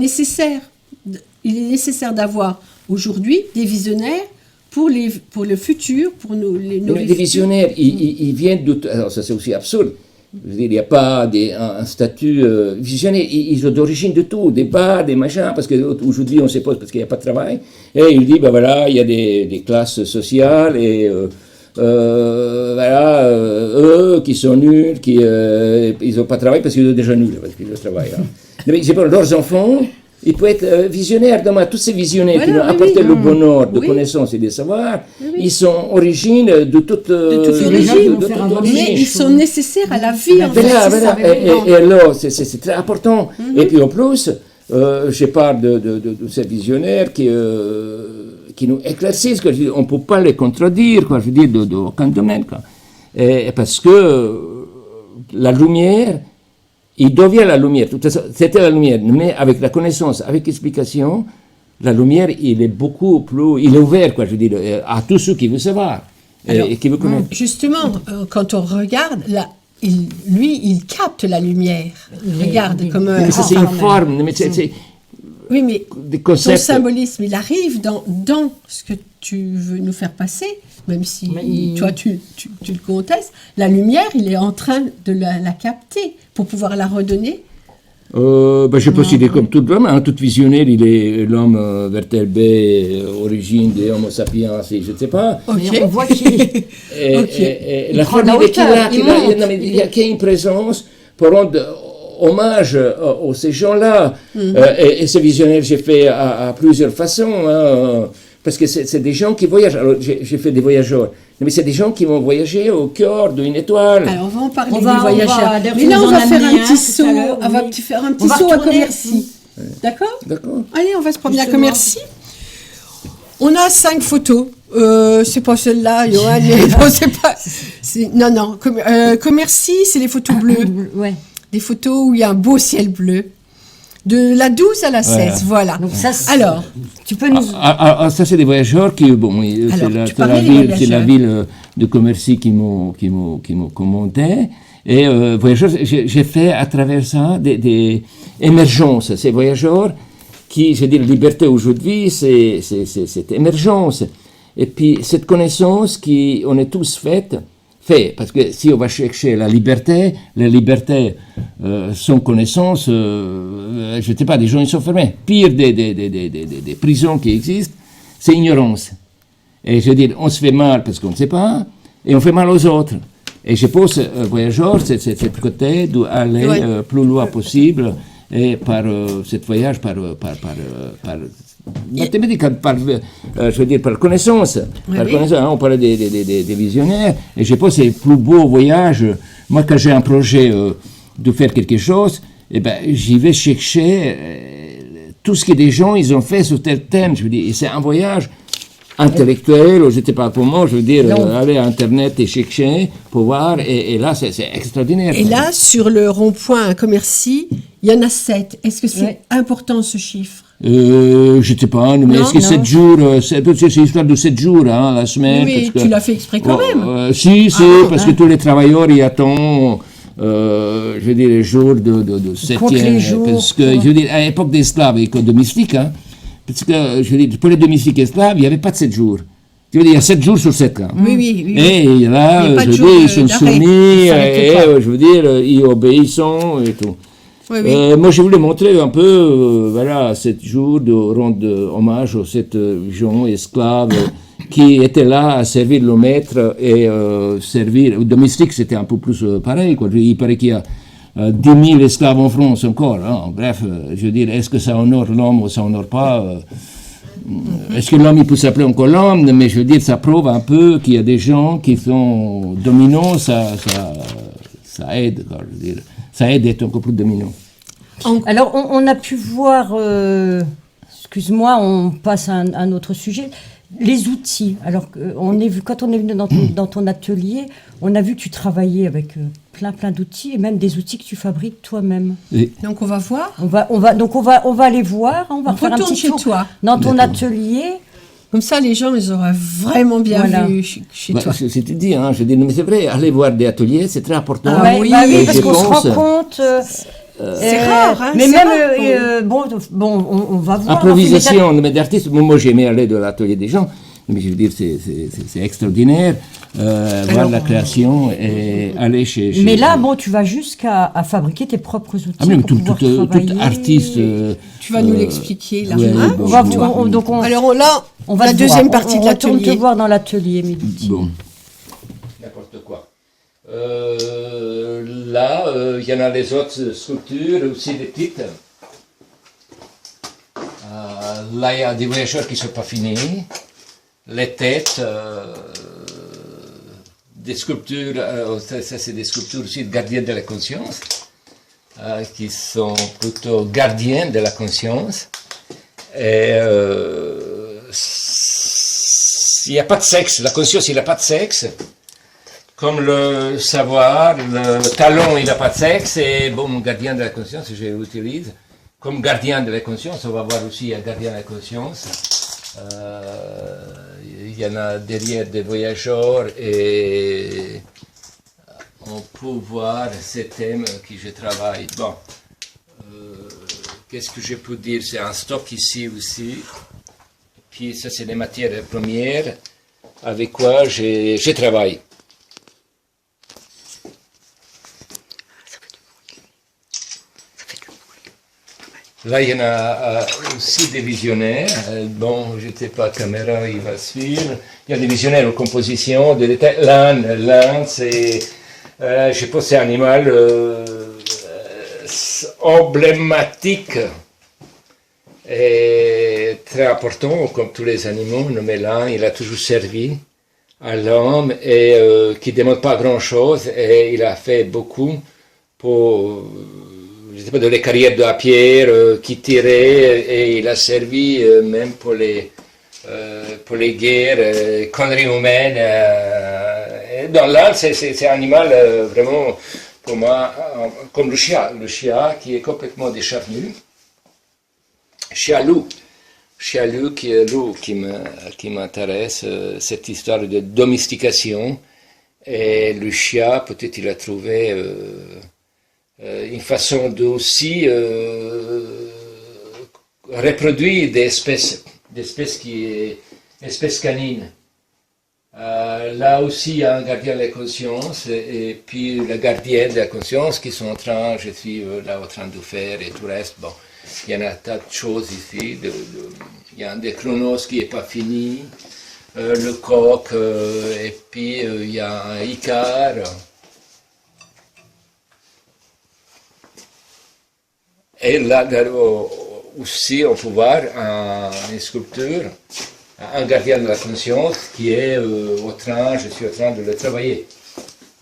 A: nécessaire d'avoir aujourd'hui des visionnaires pour le futur, pour nos
B: Les
A: futurs.
B: visionnaires, ils viennent de... Alors ça c'est aussi absurde. Je veux dire, il n'y a pas un statut visionnaire, ils ont d'origine de tout, des bars, des machins, parce qu'aujourd'hui on se pose parce qu'il n'y a pas de travail, et il dit, ben voilà, il y a des classes sociales, et voilà, eux qui sont nuls, ils n'ont pas de travail parce qu'ils sont déjà nuls, parce qu'ils ont travail. Hein. Mais c'est pour leurs enfants, Il peut être visionnaire. Tous ces visionnaires qui nous
A: Voilà, oui,
B: apportent
A: oui.
B: le bonheur de
A: Oui.
B: connaissances et de savoir,
A: Oui, oui.
B: ils sont origine de toute
A: origine.
B: de toute
C: Mais
B: origine.
A: Mais ils sont nécessaires à la vie, en fait.
B: Voilà,
A: c'est
B: voilà.
A: ça.
B: Et alors, c'est très important. Et puis en plus, je parle de ces visionnaires qui nous éclaircissent. Quoi. Je veux dire, on ne peut pas les contredire, quoi. Je veux dire, d'aucun domaine. Quoi. Et parce que la lumière, il devient la lumière. De toute façon, c'était la lumière, mais avec la connaissance, avec l'explication, la lumière, il est beaucoup plus, il est ouvert, quoi. Je veux dire, à tous ceux qui veulent savoir et qui veulent connaître.
A: Justement, quand on regarde, là, il capte la lumière. Regarde comme
B: Mais ça, c'est une forme, mais c'est
A: oui, mais
B: des
A: ton
B: concepts.
A: symbolisme, il arrive dans ce que tu veux nous faire passer, même si toi tu le contestes. La lumière, il est en train de la capter pour pouvoir la redonner.
B: Je peux citer comme tout homme, tout visionnaire, il est l'homme vertébré, origine des Homo sapiens, je ne sais pas.
C: Mais on voit qu'il
B: Et la
C: prend
B: forme
C: la
B: il est qu'il
C: hauteur,
B: a,
C: il
B: qu'il a-
C: monte.
B: non, mais il y a une présence pour rendre hommage à ces gens-là. Et ces visionnaires, j'ai fait à plusieurs façons, parce que c'est des gens qui voyagent. Alors, j'ai fait des voyageurs, mais c'est des gens qui vont voyager au cœur d'une étoile.
A: Alors, on va en parler
C: On
A: des
C: va-
A: voyageurs.
C: d'ailleurs,
A: Mais
C: tu
A: là,
C: nous
A: on
C: en
A: va
C: as
A: faire
C: mis
A: un
C: un
A: petit
C: tout
A: saut.
C: à l'heure,
A: On va
C: oui.
A: faire un petit
C: On va
A: saut à
C: retourner.
A: Commercy. D'accord.
B: D'accord.
A: Allez, on va se promener à
C: Justement.
A: Commercy. On a 5 photos. C'est pas celle-là, Johan. Non, c'est pas. Non. Commercy, c'est les photos bleues.
C: Ouais.
A: Des photos où il y a un beau ciel bleu. De la 12 à la 16, voilà.
C: Donc ça, c'est-
A: Alors,
C: tu peux nous.
B: Ça, c'est des voyageurs qui, bon, oui,
A: Alors, tu
B: c'est
A: parlais des
B: c'est
A: voyageurs.
B: la ville de Commercy qui m'ont commenté. Et voyageurs, j'ai fait à travers ça des émergences. Ces voyageurs qui, je veux dire, liberté aujourd'hui, c'est cette émergence. Et puis, cette connaissance qu'on est tous fait, parce que si on va chercher la liberté sans connaissance, je ne sais pas, des gens ils sont fermés. Pire des prisons qui existent, c'est ignorance. Et je veux dire, on se fait mal parce qu'on ne sait pas, et on fait mal aux autres. Et je pense, voyageur, c'est ce côté d'aller plus loin possible, et par ce voyage, par mathématiques, je veux dire, par connaissance. Par connaissance, hein, on parlait des visionnaires, et je pense que c'est le plus beau voyage. Moi, quand j'ai un projet de faire quelque chose, eh ben, j'y vais chercher tout ce que des gens ils ont fait sur tel thème. Je veux dire, et c'est un voyage intellectuel, je ne sais pas comment, je veux dire, aller à Internet et chercher pour voir, et là, c'est extraordinaire.
A: et là, sur le rond-point à Commercy, il y en a 7. Est-ce que c'est important ce chiffre?
B: Je ne sais pas, mais
A: Non,
B: est-ce que 7 jours, c'est une histoire de 7 jours, hein, la semaine.
A: Oui,
B: parce que,
A: tu l'as fait exprès quand même.
B: Si, parce que tous les travailleurs y attendent, je veux dire, les jours de
C: comptent les
B: 7e.
C: jours,
B: Parce que, je veux dire, à l'époque des esclaves et domestiques, hein, parce que, je veux dire, pour les domestiques esclaves, il n'y avait pas de 7 jours. Tu veux dire, il y a 7 jours sur 7 ans.
A: Oui.
B: Et
A: Il y
B: là,
A: a pas
B: je
A: de
B: veux
A: jour
B: dire, ils sont
A: d'arrêt.
B: soumis,
A: Il s'arrêtait
B: et
A: pas.
B: je veux dire, ils obéissent et tout.
A: Oui.
B: Moi, je voulais montrer un peu, voilà, 7 jours de rendre hommage aux 7 gens esclaves qui étaient là à servir le maître et servir. Au domestique, c'était un peu plus pareil, quoi. Il paraît qu'il y a 10 000 esclaves en France encore. Hein. Bref, je veux dire, est-ce que ça honore l'homme ou ça honore pas Est-ce que l'homme, il peut s'appeler encore l'homme? Mais je veux dire, ça prouve un peu qu'il y a des gens qui sont dominants, ça aide, quoi, je veux dire. Ça aide d'être encore plus dominant.
C: Alors, on a pu voir, excuse-moi, on passe à un autre sujet, les outils. Alors, quand on est venu dans ton atelier, on a vu que tu travaillais avec plein d'outils, et même des outils que tu fabriques toi-même.
A: Donc on va voir.
C: On va aller voir, on va faire un
A: retourne
C: petit
A: chez
C: tour
A: toi.
C: dans ton atelier.
A: Comme ça, les gens, ils auraient vraiment bien
C: Voilà.
A: vu chez toi.
B: C'est dit, hein, je dis, mais c'est vrai, aller voir des ateliers, c'est très important.
A: Ah oui,
B: Et
C: parce
B: je
C: qu'on se
B: pense,
C: rend compte.
A: C'est rare, hein,
C: Mais
A: c'est
C: même,
A: rare.
C: on va voir.
B: improvisation, mais d'artistes. Moi, j'aimais aller de l'atelier des gens, mais je veux dire, c'est extraordinaire, voir la création et aller chez.
C: Mais là, tu vas jusqu'à fabriquer tes propres outils.
B: Ah, mais
C: pour pouvoir
B: tout
C: travailler.
B: artiste.
A: Tu vas nous l'expliquer là.
B: ouais,
A: hein
B: bon,
C: On va
B: bon,
C: voir. Donc
A: Alors là,
C: on va
A: la
C: te
A: deuxième
C: voir.
A: partie
C: on
A: de
C: retourne
A: l'atelier.
C: te voir dans l'atelier, Mehdi.
B: Bon. N'importe quoi. Là, il y en a les autres sculptures, aussi des petites. Là, il y a des voyageurs qui ne sont pas finis. Les têtes, des sculptures, ça c'est des sculptures aussi de gardiens de la conscience, qui sont plutôt gardiens de la conscience. Et il n'y a pas de sexe, la conscience il n'a pas de sexe, comme le savoir, le talon il n'a pas de sexe, et bon, gardien de la conscience, je l'utilise. Comme gardien de la conscience, on va voir aussi un gardien de la conscience. Il y en a derrière des voyageurs et on peut voir ces thèmes que je travaille. Bon, qu'est-ce que je peux dire? C'est un stock ici aussi. Puis ça, c'est les matières premières avec quoi je travaille. Là, il y en a aussi des visionnaires. Bon, je ne sais pas, caméra, il va suivre. Il y a des visionnaires en composition, des détails. L'âne, c'est, je pense, c'est un animal emblématique et très important, comme tous les animaux. Mais l'âne, il a toujours servi à l'homme et qui ne demande pas grand-chose. Et il a fait beaucoup pour... je sais pas, de les carrières de la pierre qui tiraient, et il a servi même pour les guerres, conneries humaines. Dans l'âne, c'est un animal vraiment, pour moi, comme le chien qui est complètement décharnu. Chien-loup qui m'intéresse, cette histoire de domestication. Et le chien, peut-être il a trouvé... une façon d'aussi reproduire des espèces canines. Là aussi, il y a un gardien de la conscience et puis la gardienne de la conscience qui sont en train, je suis là en train de faire et tout le reste. Bon, il y en a un tas de choses ici. Il y a un des chronos qui n'est pas fini, le coq, et puis il y a un Icare. Et là aussi, on peut voir une sculpture, un gardien de la conscience qui est je suis en train de le travailler.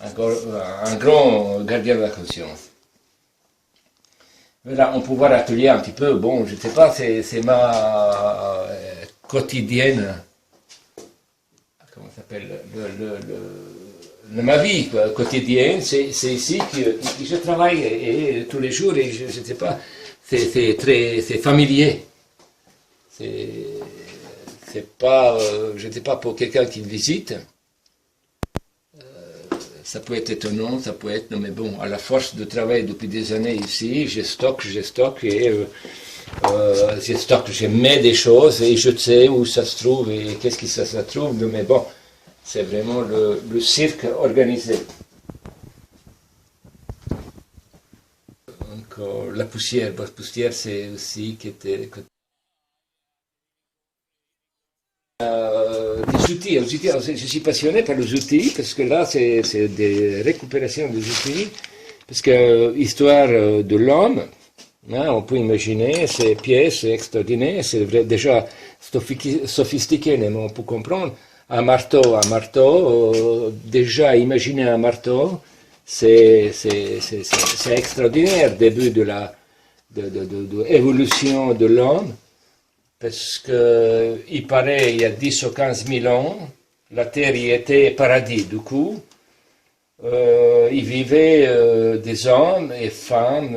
B: Un grand gardien de la conscience. Là, on peut voir l'atelier un petit peu, bon, je ne sais pas, c'est ma quotidienne, comment ça s'appelle, ma vie quotidienne, c'est ici que je travaille et tous les jours, et je ne sais pas, c'est familier. C'est pas, je ne sais pas, pour quelqu'un qui visite, ça peut être étonnant, ça peut être, mais bon, à la force de travailler depuis des années ici, je stocke et je mets des choses et je sais où ça se trouve et qu'est-ce qui ça se trouve, mais bon. C'est vraiment le cirque organisé. Encore la poussière c'est aussi qui était... des outils, alors, je suis passionné par les outils, parce que là, c'est des récupérations des outils, parce que histoire de l'homme, hein, on peut imaginer ces pièces extraordinaires, c'est déjà sophistiqué, mais on peut comprendre. Un marteau, déjà imaginer un marteau, c'est extraordinaire, début de l'évolution de l'homme, parce que il paraît, il y a 10 ou 15 000 ans, la Terre y était paradis, du coup, il vivait des hommes et femmes,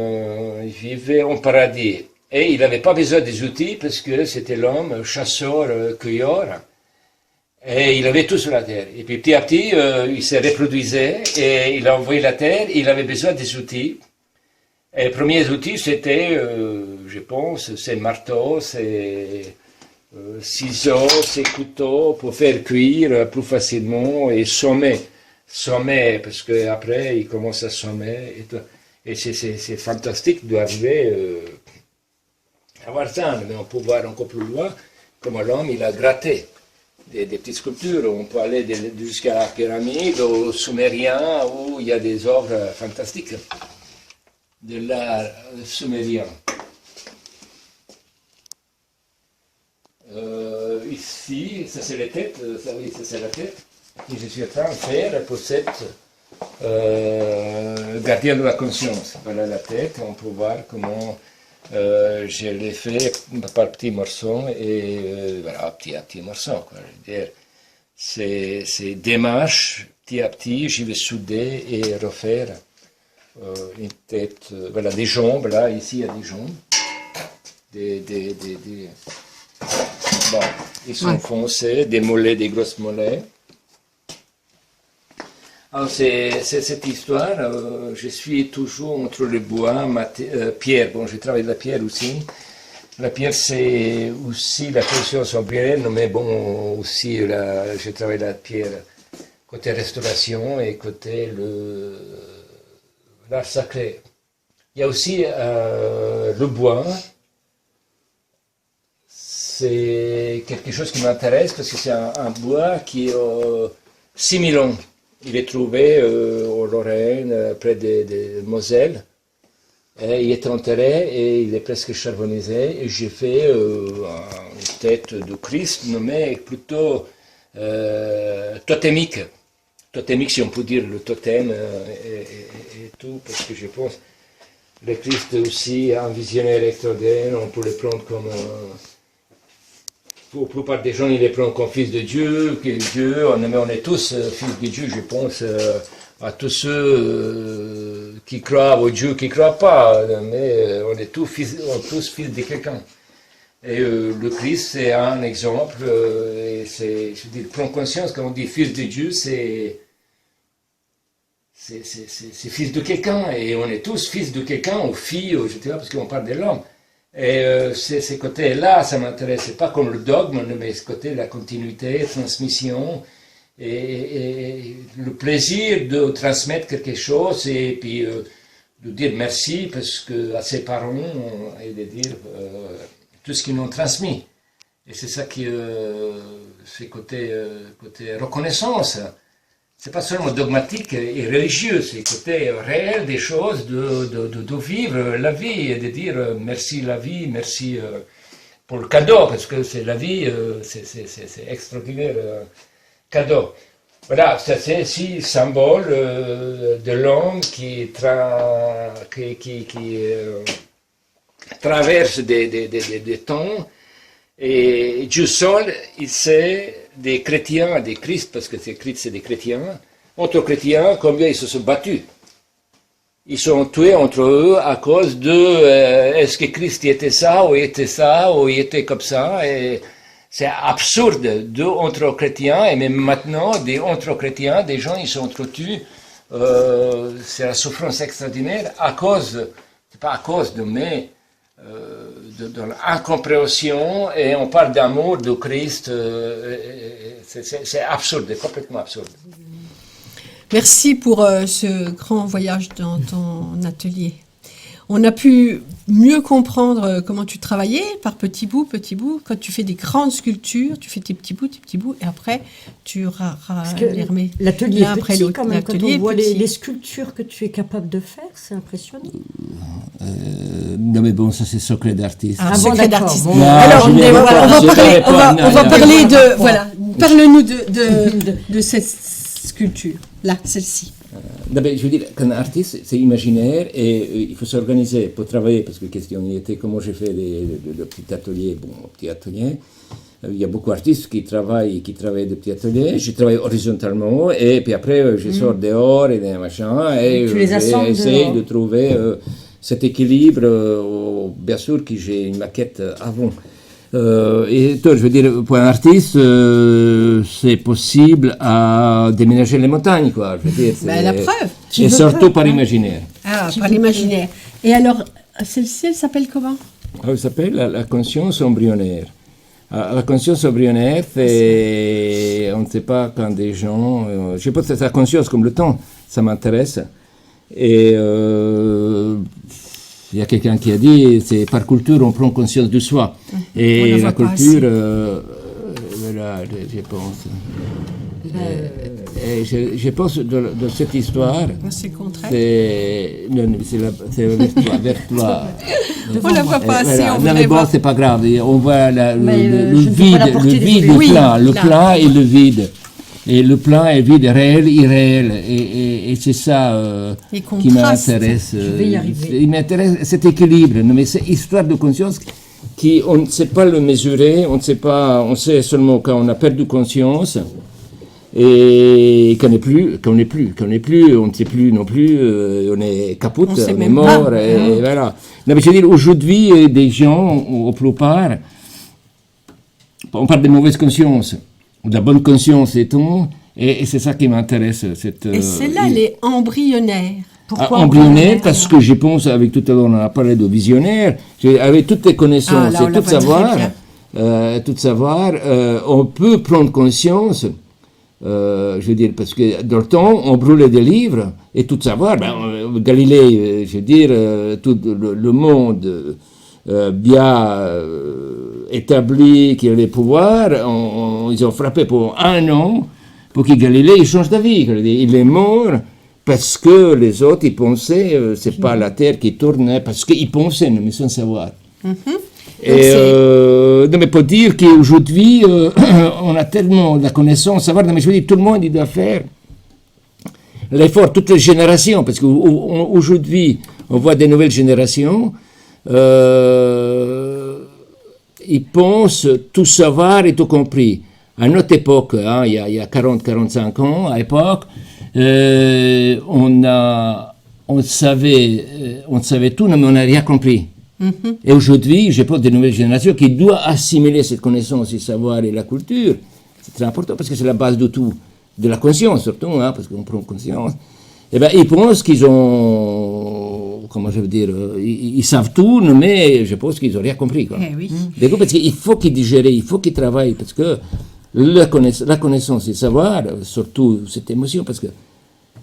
B: ils vivaient en paradis, et il n'avait pas besoin des outils, parce que c'était l'homme, chasseur, cueilleur, et il avait tout sur la terre. Et puis petit à petit, il se reproduisait et il a envoyé la terre. Il avait besoin des outils. Et les premiers outils, c'était, je pense, ces marteaux, ces ciseaux, ces couteaux pour faire cuire plus facilement et sommer, parce qu'après, il commence à sommer. Et c'est fantastique d'arriver à voir ça. Mais on peut voir encore plus loin comment l'homme, il a gratté. Des petites sculptures, on peut aller jusqu'à la pyramide, au sumérien, où il y a des œuvres fantastiques de l'art sumérien. ici, ça c'est la tête, ça oui, ça c'est la tête. Et je suis en train de faire pour cette gardien de la conscience. Voilà la tête, on peut voir comment je l'ai fait par petits morceaux et voilà, petit morceau. Quoi. Je veux dire, c'est démarche, petit à petit, je vais souder et refaire une tête, voilà, des jambes, là, ici il y a des jambes, bon, ils sont foncés, des mollets, des grosses mollets. Alors c'est cette histoire, je suis toujours entre le bois, pierre, bon je travaille de la pierre aussi. La pierre c'est aussi la conscience embryonnaire, mais bon aussi je travaille la pierre côté restauration et côté l'art sacré. Il y a aussi le bois, c'est quelque chose qui m'intéresse parce que c'est un bois qui est 6000 ans. Il est trouvé au Lorraine, près de Moselle. Et il est enterré et il est presque carbonisé. Et j'ai fait une tête de Christ, mais plutôt totémique. Totémique, si on peut dire le totem et tout, parce que je pense que le Christ aussi un visionnaire extraordinaire, on peut le prendre comme... Pour la plupart des gens, ils les prennent comme fils de Dieu, mais on est tous fils de Dieu, je pense à tous ceux qui croient au Dieu, qui ne croient pas, mais on est tous fils de quelqu'un. Et le Christ, c'est un exemple, et c'est, je veux dire, prendre conscience, quand on dit fils de Dieu, c'est fils de quelqu'un, et on est tous fils de quelqu'un, ou filles, je sais pas, parce qu'on parle de l'homme. Et ces côtés-là, ça m'intéresse, c'est pas comme le dogme, mais ce côté, la continuité, transmission, et le plaisir de transmettre quelque chose, et puis de dire merci à ses parents, et de dire tout ce qu'ils nous ont transmis. Et c'est ça qui, c'est côté reconnaissance. C'est pas seulement dogmatique et religieux, c'est côté réel des choses, de vivre la vie et de dire merci la vie, merci pour le cadeau, parce que c'est la vie, c'est extraordinaire cadeau. Voilà, ça c'est aussi symbole de l'homme qui traverse des temps. Et Dieu seul, il sait des chrétiens, des Christ, parce que Christ c'est des chrétiens, entre chrétiens, combien ils se sont battus. Ils sont tués entre eux à cause de est-ce que Christ était ça, ou il était comme ça. Et c'est absurde entre chrétiens, et même maintenant, entre chrétiens, des gens ils sont entretués. C'est la souffrance extraordinaire à cause, c'est pas à cause de mais. De l'incompréhension, et on parle d'amour de Christ, c'est absurde, complètement absurde.
A: Merci pour ce grand voyage dans ton atelier. On a pu mieux comprendre comment tu travaillais par petits bouts. Quand tu fais des grandes sculptures, tu fais tes petits bouts, et après tu les remets
C: l'atelier
A: l'un après
C: petit,
A: l'autre.
C: Quand même, quand on voit les sculptures que tu es capable de faire, c'est impressionnant.
B: Non mais bon, ça c'est secret d'artiste.
A: Ah, secret d'artiste.
C: Bon.
A: Alors, on va parler de... Voilà, parle-nous de cette sculpture, là, celle-ci.
B: Je veux dire qu'un artiste, c'est imaginaire et il faut s'organiser pour travailler, parce que la question était comment j'ai fait le petit atelier. Bon, petit atelier, il y a beaucoup d'artistes qui travaillent de petits ateliers. Je travaille horizontalement et puis après je sors dehors et des machins et j'essaie de trouver cet équilibre. Bien sûr que j'ai une maquette avant. Et toi, je veux dire, pour un artiste, c'est possible à déménager les montagnes, quoi. Je veux dire,
A: la preuve.
B: Et surtout par l'imaginaire.
A: Ah, par l'imaginaire. Et alors, celle-ci, elle s'appelle comment?
B: Elle s'appelle la conscience embryonnaire. La conscience embryonnaire, c'est, on ne sait pas quand des gens... je pense que c'est la conscience comme le temps, ça m'intéresse. Et... il y a quelqu'un qui a dit, c'est par culture on prend conscience de soi. Et la culture, voilà, je pense. je pense de cette histoire.
A: C'est contraire.
B: C'est Vertois.
A: On la voit pas assez.
B: Voilà.
A: On
B: Non mais bon,
A: voir.
B: c'est pas grave. On voit le
C: je ne peux pas la porter,
B: vide,
C: désolé.
B: le plein et le vide. Et le plein et le vide, réel, irréel. Et c'est ça
A: Les
B: qui m'intéresse.
C: Je vais y arriver.
B: Il m'intéresse cet équilibre. Non, mais c'est histoire de conscience on ne sait pas le mesurer, on sait seulement quand on a perdu conscience et qu'on n'est plus, on ne sait plus non plus, on est caput,
A: On sait
B: on est
A: même
B: mort,
A: pas.
B: et voilà. Non, mais je veux dire, aujourd'hui, des gens, au plupart, on parle de mauvaise conscience, de la bonne conscience et tout, et c'est ça qui m'intéresse.
A: Et celle-là, elle est embryonnaire.
C: Pourquoi
B: embryonnaire, parce que je pense, avec tout à l'heure, on a parlé de visionnaire, avec toutes les connaissances
A: là, on
B: et
A: la
B: tout
A: voit très
B: savoir, on peut prendre conscience, je veux dire, parce que dans le temps, on brûlait des livres, et tout savoir, Galilée, je veux dire, tout le monde bien établi qui avait pouvoir, ils ont frappé pour 1 an pour que Galilée il change d'avis. Il est mort parce que les autres, ils pensaient, c'est pas la Terre qui tournait, parce qu'ils pensaient, mais sans savoir. Et non, mais pour dire qu'aujourd'hui, on a tellement de connaissances, savoir, mais je veux dire, tout le monde, il doit faire l'effort, toutes les générations, parce qu'aujourd'hui, on voit des nouvelles générations, ils pensent tout savoir et tout compris. À notre époque, hein, il y a 40-45 ans, à l'époque, on savait tout, mais on n'a rien compris. Et aujourd'hui, je pense des nouvelles générations qui doivent assimiler cette connaissance, ce savoir et la culture. C'est très important parce que c'est la base de tout, de la conscience surtout, hein, parce qu'on prend conscience. Eh ben, ils pensent qu'ils ont, comment je veux dire, ils savent tout, mais je pense qu'ils n'ont rien compris. Quoi.
A: Oui.
B: D'accord, parce qu'il faut qu'ils digèrent, il faut qu'ils travaillent, parce que la connaissance et le savoir, surtout cette émotion, parce que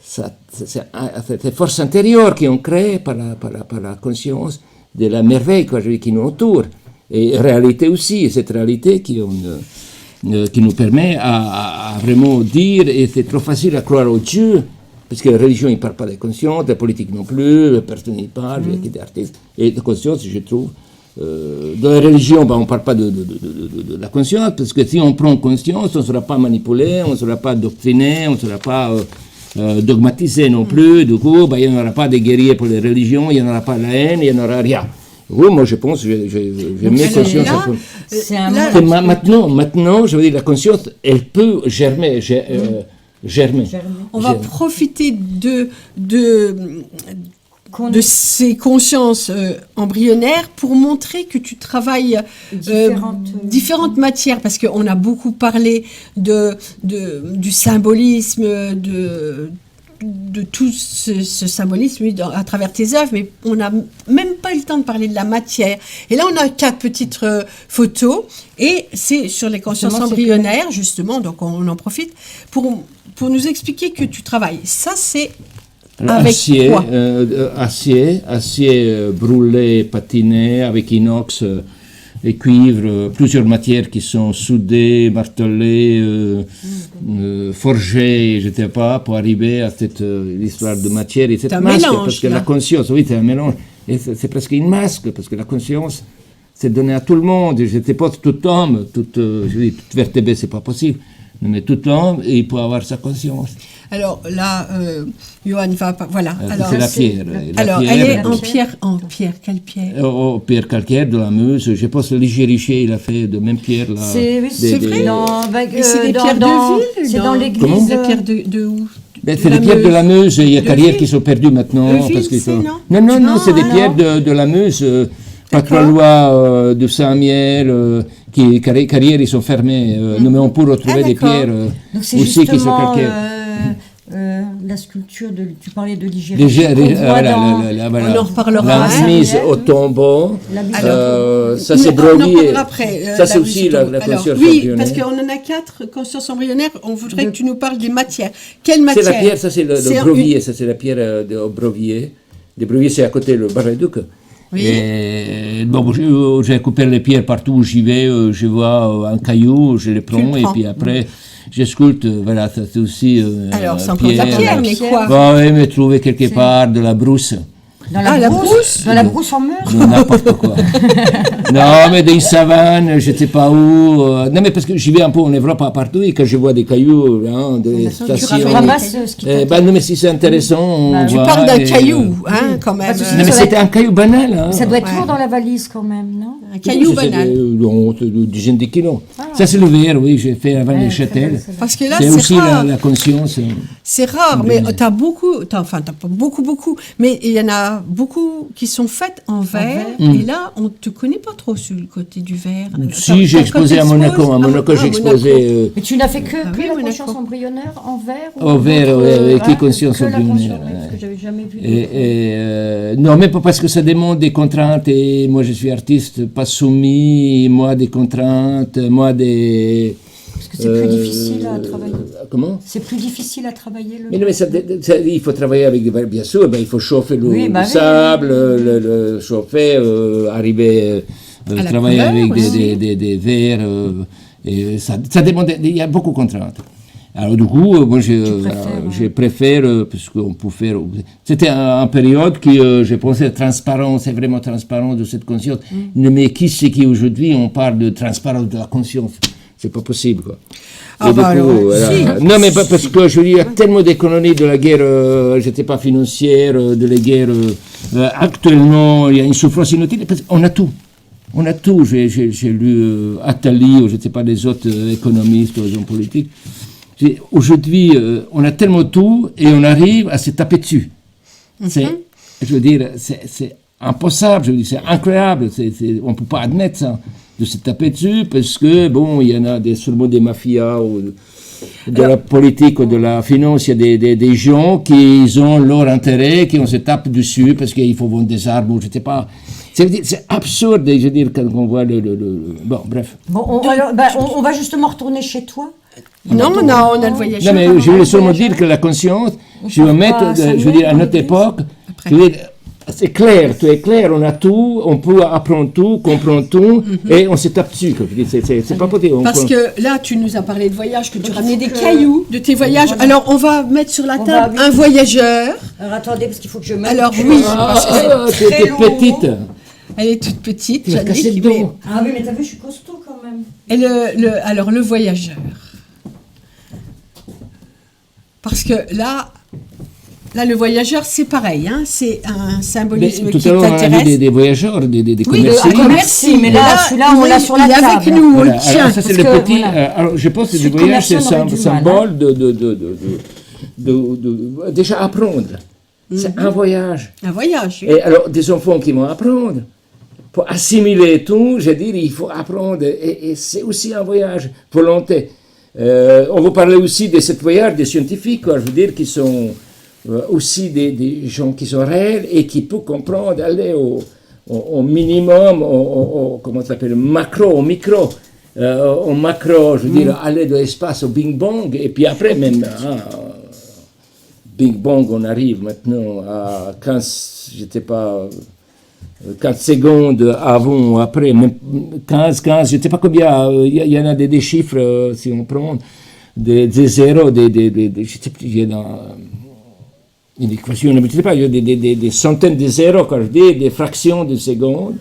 B: c'est force intérieure qui ont créé par la conscience de la merveille quoi, qui nous entoure. Et réalité aussi, cette réalité qui nous permet à vraiment dire, et c'est trop facile à croire au Dieu, parce que la religion, il ne parle pas de conscience, la politique non plus, personne n'y parle, il y a des artistes. Et de conscience, je trouve, dans la religion, on ne parle pas de la conscience, parce que si on prend conscience, on ne sera pas manipulé, on ne sera pas doctriné, on ne sera pas dogmatisé non plus. Du coup, il n'y en aura pas de guerriers pour les religions, il n'y en aura pas la haine, il n'y en aura rien. Oui, moi je pense, je mets conscience
A: là,
B: un peu.
C: C'est un
A: là,
C: monde.
B: Maintenant, je veux dire, la conscience, elle peut germer.
A: On va profiter de ces consciences embryonnaires pour montrer que tu travailles différentes matières, parce qu'on a beaucoup parlé du symbolisme, de tout ce symbolisme à travers tes œuvres, mais on n'a même pas eu le temps de parler de la matière. Et là, on a 4 petites photos, et c'est sur les consciences embryonnaires, justement, donc on en profite pour nous expliquer que tu travailles. Ça, c'est avec quoi
B: acier brûlé, patiné, avec inox et cuivre, plusieurs matières qui sont soudées, martelées, forgées, je ne sais pas, pour arriver à cette histoire de matière et cette masque,
A: mélange,
B: parce que
A: là.
B: la conscience, oui, c'est un mélange, et c'est presque une masque, parce que la conscience, c'est donné à tout le monde, je ne sais pas, tout homme, toute vertébré, c'est pas possible, mais tout homme, il peut avoir sa conscience.
A: Alors là, Johan va pas. Voilà. Alors,
B: c'est la pierre.
A: Alors, elle est en pierre. En pierre, quelle pierre?
B: Pierre calcaire de la Meuse. Je pense que Ligériché, il a fait de même pierre là.
C: C'est vrai.
A: C'est des pierres de ville.
C: C'est dans l'église.
B: Comment
A: Des pierres de où?
B: C'est des pierres de la Meuse. Il y a carrières qui sont perdues maintenant.
A: De
B: parce
A: ville,
B: qu'ils
A: non
B: Non, c'est des pierres de la Meuse. Pas trop loin de Saint-Miel, carrières, ils sont fermées. Mais on peut retrouver des pierres aussi qui sont calcaires.
C: La sculpture, tu parlais de Ligériché.
A: On en reparlera.
B: La mise au tombeau, ça c'est Brovier. Ça c'est aussi la conscience embryonnaire.
A: Oui, parce qu'on en a 4 consciences embryonnaires. On voudrait que tu nous parles des matières. Quelle matière?
B: C'est la pierre, ça c'est le Brovier, ça c'est la pierre de Brovier. Le Brovier c'est à côté le Bar-le-Duc.
A: Oui.
B: Et bon, j'ai coupé les pierres partout où j'y vais, je vois un caillou, je les prends et puis après j'escoute, voilà, ça c'est aussi.
A: Alors, c'est encore de la pierre, mais quoi?
B: Bon, oui, mais trouver quelque part de la brousse.
C: Dans la brousse. Dans la brousse en mur.
B: N'importe quoi. Non, mais dans une savane, je ne sais pas où. Non, mais parce que j'y vais un peu en Europe partout et quand je vois des cailloux, hein, des stations.
C: Tu ramasses ce qui
B: non, mais si c'est intéressant, on
A: Tu
B: voit,
A: parles d'un caillou, hein, quand même.
B: Non, mais c'était un caillou banal. Hein.
C: Ça doit être lourd dans la valise quand même, non?
A: Un caillou banal.
B: Une dizaine de kilos. Ça, c'est le verre, oui, j'ai fait avant les châtels.
A: Parce que là,
B: c'est aussi
A: rare.
B: la conscience.
A: C'est rare, mais t'as pas beaucoup, mais il y en a beaucoup qui sont faites en verre. Et là, on te connaît pas trop sur le côté du verre.
B: Si, j'ai exposé à Monaco. À Monaco, j'ai exposé.
C: Mais tu n'as fait que la
A: Monaco.
C: conscience embryonnaire en verre?
B: Au verre, oui, qui conscience embryonnaire.
C: Parce que j'avais jamais vu.
B: Non, mais pas parce que ça demande des contraintes et moi je suis artiste, pas soumis, moi des contraintes, moi des.
C: Parce que c'est plus difficile à travailler.
B: Comment?
C: C'est plus difficile à travailler le.
B: Mais non, mais il faut travailler avec des verres, bien sûr, il faut chauffer le sable, le chauffer, arriver à travailler avec des verres, et ça demande, il y a beaucoup de contraintes. Alors du coup, moi je préfère, parce qu'on peut faire. C'était une période que je pensais transparent, c'est vraiment transparent de cette conscience. Mais qui c'est qui aujourd'hui on parle de transparence de la conscience? C'est pas possible, quoi.
A: Ah bah
B: coup,
A: alors, si.
B: Non, mais pas parce que je veux dire, il y a tellement d'économies de la guerre, je ne sais pas, financière, de la guerre. Actuellement, il y a une souffrance inutile. Parce qu'on a tout. On a tout. J'ai lu Attali, ou je ne sais pas, les autres économistes, les hommes politiques. Aujourd'hui, on a tellement tout et on arrive à se taper dessus. Je veux dire, c'est impossible, je veux dire, c'est incroyable. On ne peut pas admettre ça, de se taper dessus, parce que, bon, il y en a sûrement des mafias ou de la politique ou de la finance, il y a des gens qui ont leur intérêt, qui on se tape dessus parce qu'il faut vendre des arbres, ou je ne sais pas. C'est absurde, je veux dire, quand on voit Bon, bref.
C: Bon, on va justement retourner chez toi.
A: Non, on a le voyageur.
B: Non, mais je voulais seulement dire que la conscience, je veux mettre, je veux dire, à notre époque, c'est clair, tout est clair, on a tout, on peut apprendre tout, comprendre tout, et on se tape dessus. C'est pas possible.
A: Parce que là, tu nous as parlé de voyage, que tu ramenais des cailloux de tes voyages. Voilà. Alors, on va mettre sur la table un voyageur.
C: Alors, attendez, parce qu'il faut que je mette.
A: Alors, oui.
B: Tu étais petite.
A: Elle est toute petite.
B: Tu as cassé le dos.
C: Ah oui, mais t'as vu, je suis costaud quand même.
A: Et alors, le voyageur. Parce que là, le voyageur, c'est pareil, hein, c'est un symbolisme qui t'intéresse.
B: Tout à l'heure, on a vu des voyageurs, des commerçants.
C: Oui, merci, mais là, celui-là, on l'a sur la table.
A: Avec nous,
B: voilà.
A: tiens.
B: Alors, ça, c'est le petit. Voilà. Alors, je pense que le voyage, c'est un symbole de déjà apprendre. C'est un voyage.
A: Un voyage, oui.
B: Et alors, des enfants qui vont apprendre. Pour assimiler tout, je veux dire, il faut apprendre. Et c'est aussi un voyage volonté. On va parler aussi de ce voyage des scientifiques, quoi, je veux dire, qui sont aussi des gens qui sont réels et qui peuvent comprendre, aller au minimum, comment ça s'appelle, macro, au micro, au macro, je veux dire, aller de l'espace au Big Bang, et puis après même, Big Bang, on arrive maintenant à 15, je ne sais pas, 4 secondes avant ou après, même 15, je ne sais pas combien, il y en a des chiffres, si on prend, des zéros, je ne sais plus, il y a une équation, je ne sais pas, il y a des centaines de zéros, quand je dis, des fractions de secondes,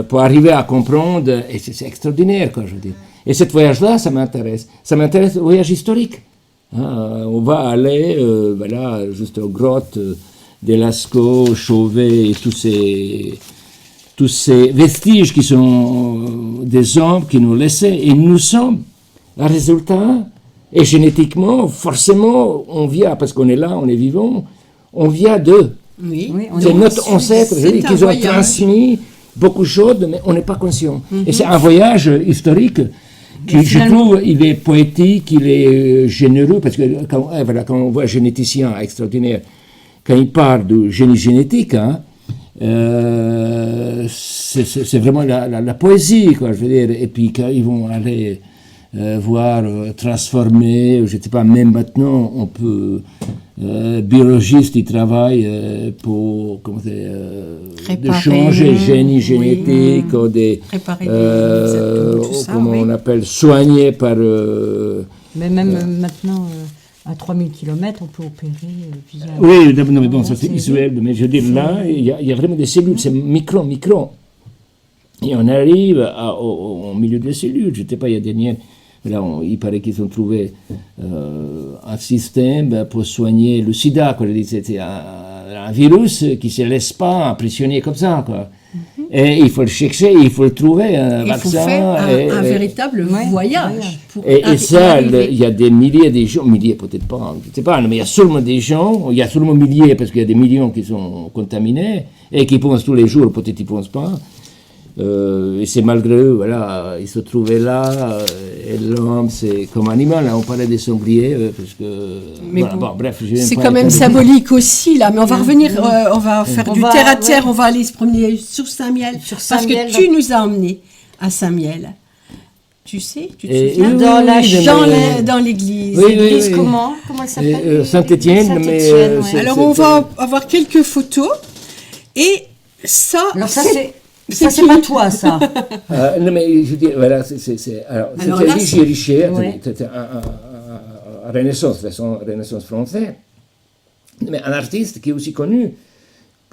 B: pour arriver à comprendre, et c'est extraordinaire, quand je dis. Et ce voyage-là, ça m'intéresse le voyage historique. On va aller, voilà, juste aux grottes, de Lascaux, Chauvet et tous ces vestiges qui sont des hommes qui nous laissaient. Et nous sommes un résultat, et génétiquement, forcément, on vient, parce qu'on est là, on est vivant, on vient d'eux.
A: Oui,
B: c'est notre ancêtre, qu'ils ont transmis beaucoup de choses, mais on n'est pas conscient. Et c'est un voyage historique qui, je trouve, il est poétique, il est généreux, parce que quand on voit un généticien extraordinaire, quand il parle de génie génétique, hein, c'est vraiment la poésie, quoi, je veux dire. Et puis quand ils vont aller voir transformer, je ne sais pas, même maintenant, on peut, biologistes, ils travaillent pour de changer génie génétique, ou comment on appelle, soigner par
C: Mais même maintenant, à 3000 km, on peut opérer via...
B: Oui, non, mais bon, ça c'est visuel, mais je veux dire, là, il y a vraiment des cellules, c'est micro. Et on arrive au milieu des cellules, je ne sais pas, il y a dernière... Là, il paraît qu'ils ont trouvé un système pour soigner le sida, quoi. C'était un virus qui ne se laisse pas impressionner comme ça, quoi. Et il faut le chercher, il faut le trouver, un vaccin.
A: Il faut faire un véritable voyage.
B: Et ça, il y a des milliers de gens, milliers peut-être pas, je ne sais pas, mais il y a seulement des gens, il y a seulement milliers parce qu'il y a des millions qui sont contaminés et qui pensent tous les jours, peut-être ils ne pensent pas. Et c'est malgré eux, voilà, ils se trouvaient là, et l'homme, c'est comme animal, là, on parlait des sangliers, parce que...
A: Mais
B: voilà, bon, bref,
A: c'est quand même symbolique aussi, là, mais on va revenir, on va faire du terre-à-terre, on va aller se promener sur Saint-Miel, parce que tu nous as emmenés à Saint-Miel. Tu sais, tu te souviens dans l'église.
C: Oui, l'église, comment elle s'appelle
B: Saint-Étienne, mais...
A: Alors, on va avoir quelques photos, et ça...
C: Alors ça, c'est pas toi, ça.
B: Non, mais je dis, voilà, c'était Ligier Richer, c'était un Renaissance français, mais un artiste qui est aussi connu.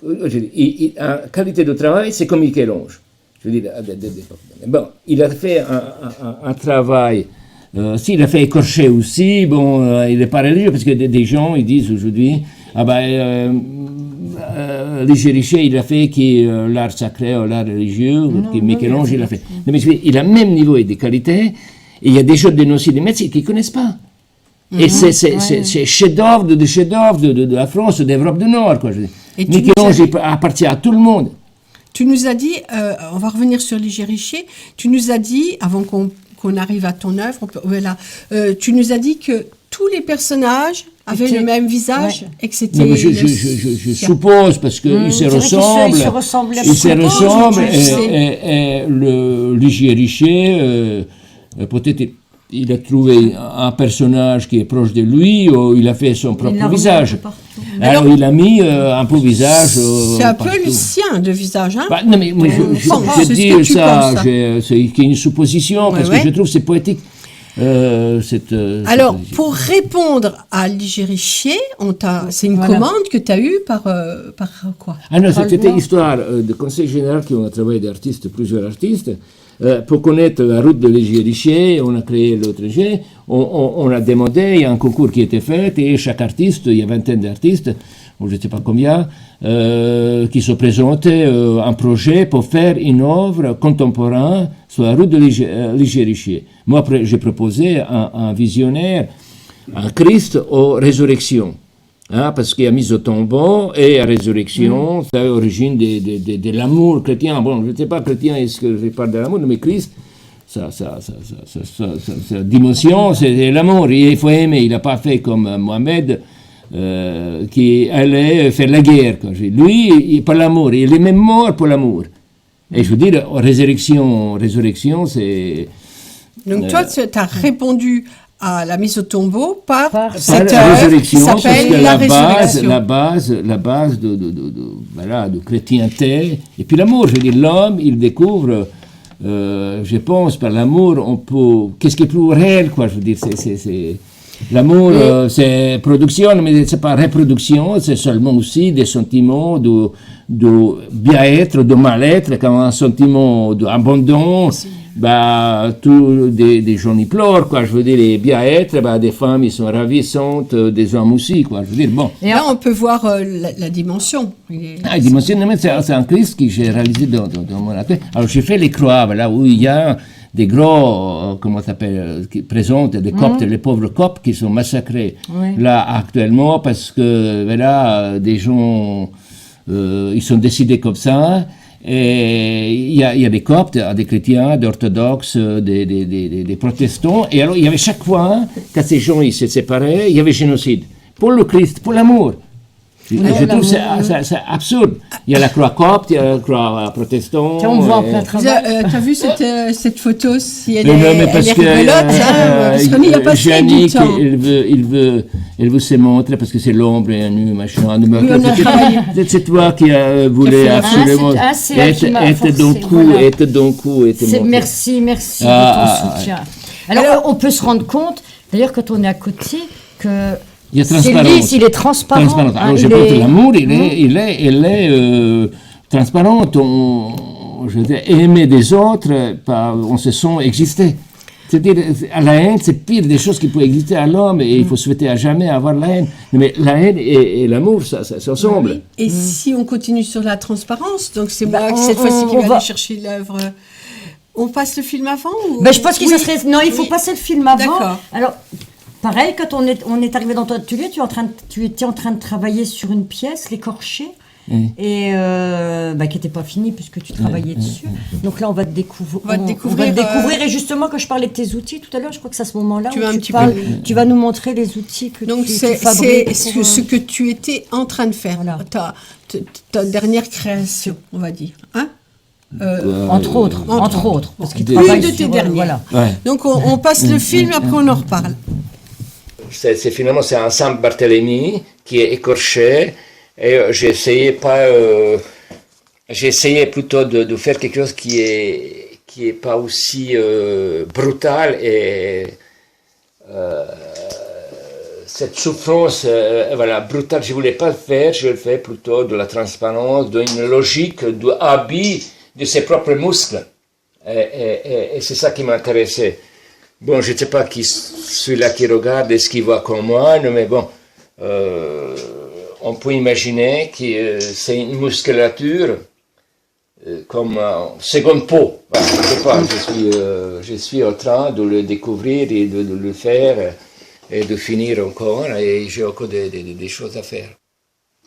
B: En qualité de travail, c'est comme Michel-Ange. Je veux dire, bon, il a fait un travail. S'il a fait écorcher aussi, bon, il n'est pas religieux, parce que des gens, ils disent aujourd'hui, Ligier Richer, il a fait l'art sacré ou l'art religieux, Michel-Ange, il a fait. Non, mais il a le même niveau et des qualités, et il y a des gens de nos des médecins qui ne connaissent pas. Et c'est chef-d'œuvre de la France, d'Europe du Nord. Michel-Ange appartient à tout le monde.
A: Tu nous as dit, on va revenir sur Ligier Richer, tu nous as dit, avant qu'on arrive à ton œuvre, tu nous as dit que tous les personnages avaient le même visage et que c'était...
B: Non, je suppose, parce qu'ils se ressemblent. Ils se ressemblent, et le Ligier Richer, peut-être il a trouvé un personnage qui est proche de lui, ou il a fait son propre visage. Alors il a mis un peu visage.
A: C'est un peu le sien de visage, hein?
B: Non, mais moi, je dis ça, c'est une supposition, parce que je trouve que c'est poétique.
A: Alors, pour répondre à Ligier Richer, c'est une commande que tu as eue par quoi?
B: Ah non, c'était histoire de conseil général qui ont travaillé d'artistes, plusieurs artistes. Pour connaître la route de Ligier Richer, on a créé l'autre G, on a demandé, il y a un concours qui était fait, et chaque artiste, il y a 20 d'artistes, ou je ne sais pas combien, qui se présentaient un projet pour faire une œuvre contemporaine sur la route de Ligier Richer. Moi, j'ai proposé un visionnaire, un Christ aux résurrections. Parce qu'il y a mise au tombeau et la résurrection, c'est l'origine de l'amour chrétien. Bon, je ne sais pas chrétien, est-ce que je parle de l'amour, mais Christ, sa dimension, c'est l'amour. Il faut aimer. Il n'a pas fait comme Mohamed, qui allait faire la guerre. Lui, par l'amour, il est même mort pour l'amour. Et je veux dire, résurrection, c'est...
A: Donc toi, tu as répondu à la mise au tombeau par cette
B: œuvre
A: qui s'appelle la résurrection.
B: La base de chrétienté. Et puis l'amour, je veux dire, l'homme, il découvre, je pense, par l'amour, on peut... Qu'est-ce qui est plus réel, quoi, je veux dire, c'est l'amour, c'est production, mais c'est pas reproduction, c'est seulement aussi des sentiments de bien-être, de mal-être, comme un sentiment d'abandon. Des gens y pleurent, quoi. Je veux dire, les bien-être, des femmes, ils sont ravissantes, des hommes aussi, quoi. Je veux dire, bon.
A: Et là, on peut voir la dimension.
B: La dimension, c'est un Christ que j'ai réalisé dans mon atelier. Alors, j'ai fait les croix, là où il y a des gros, comment ça s'appelle, qui présentent des Coptes, les pauvres Coptes qui sont massacrés là actuellement parce que, voilà, des gens, ils sont décidés comme ça. Et il y a des Coptes, des chrétiens, des orthodoxes, des protestants. Et alors, il y avait chaque fois, quand ces gens ils se séparaient, il y avait génocide. Pour le Christ, pour l'amour. Je trouve que c'est absurde. Il y a la croix copte, il y a la croix protestante.
C: On voit en plein travail.
A: Tu as vu cette photo, si elle
B: est
A: rigolote, parce qu'on n'y a pas fait du temps.
B: Elle veut se montrer parce que c'est l'ombre et un nu, machin. C'est toi qui voulais absolument être dans le coup.
C: Merci de ton soutien. Alors, on peut se rendre compte D'ailleurs, quand on est à côté, que
B: il y a
C: c'est
B: transparence.
C: lisse, il est transparent.
B: Alors, je pense que l'amour, il est transparent. Je veux dire, aimer des autres, on se sent exister. C'est-à-dire, la haine, c'est pire des choses qui peuvent exister à l'homme, et il faut souhaiter à jamais avoir la haine. Mais la haine et l'amour, ça s'ensemble.
A: Et si on continue sur la transparence, donc c'est moi cette fois-ci qui va aller chercher l'œuvre. On passe le film avant ou...
C: Je pense qu'il serait... Non, il faut passer le film avant.
A: D'accord.
C: Alors, pareil, quand on est arrivé dans ton atelier, tu étais en train de travailler sur une pièce, l'écorché, et qui n'était pas finie puisque tu travaillais dessus. Donc là, on va te découvrir. On va te découvrir. Et justement, quand je parlais de tes outils tout à l'heure, je crois que c'est à ce moment-là tu vas nous montrer les outils que
A: donc
C: tu fabriques.
A: C'est ce que tu étais en train de faire.
C: Voilà.
A: Ta dernière création, on va dire. Hein
C: entre autres. Parce qu'il
A: Une
C: travaille
A: de tes
C: sur,
A: dernières.
C: voilà.
B: Ouais.
A: Donc on passe le film, après on en reparle.
B: Finalement, c'est un Saint Barthélemy qui est écorché. Et j'ai essayé plutôt de faire quelque chose qui est pas aussi brutal, et cette souffrance brutale, je voulais pas le faire, je le fais plutôt de la transparence, d'une logique, du habit de ses propres muscles, et c'est ça qui m'intéressait. Bon, je ne sais pas qui celui-là qui regarde et ce qu'il voit comme moi, mais bon, on peut imaginer que c'est une musculature comme un second peau. Voilà, je ne sais pas, je suis en train de le découvrir et de le faire et de finir encore, et j'ai encore des choses à faire.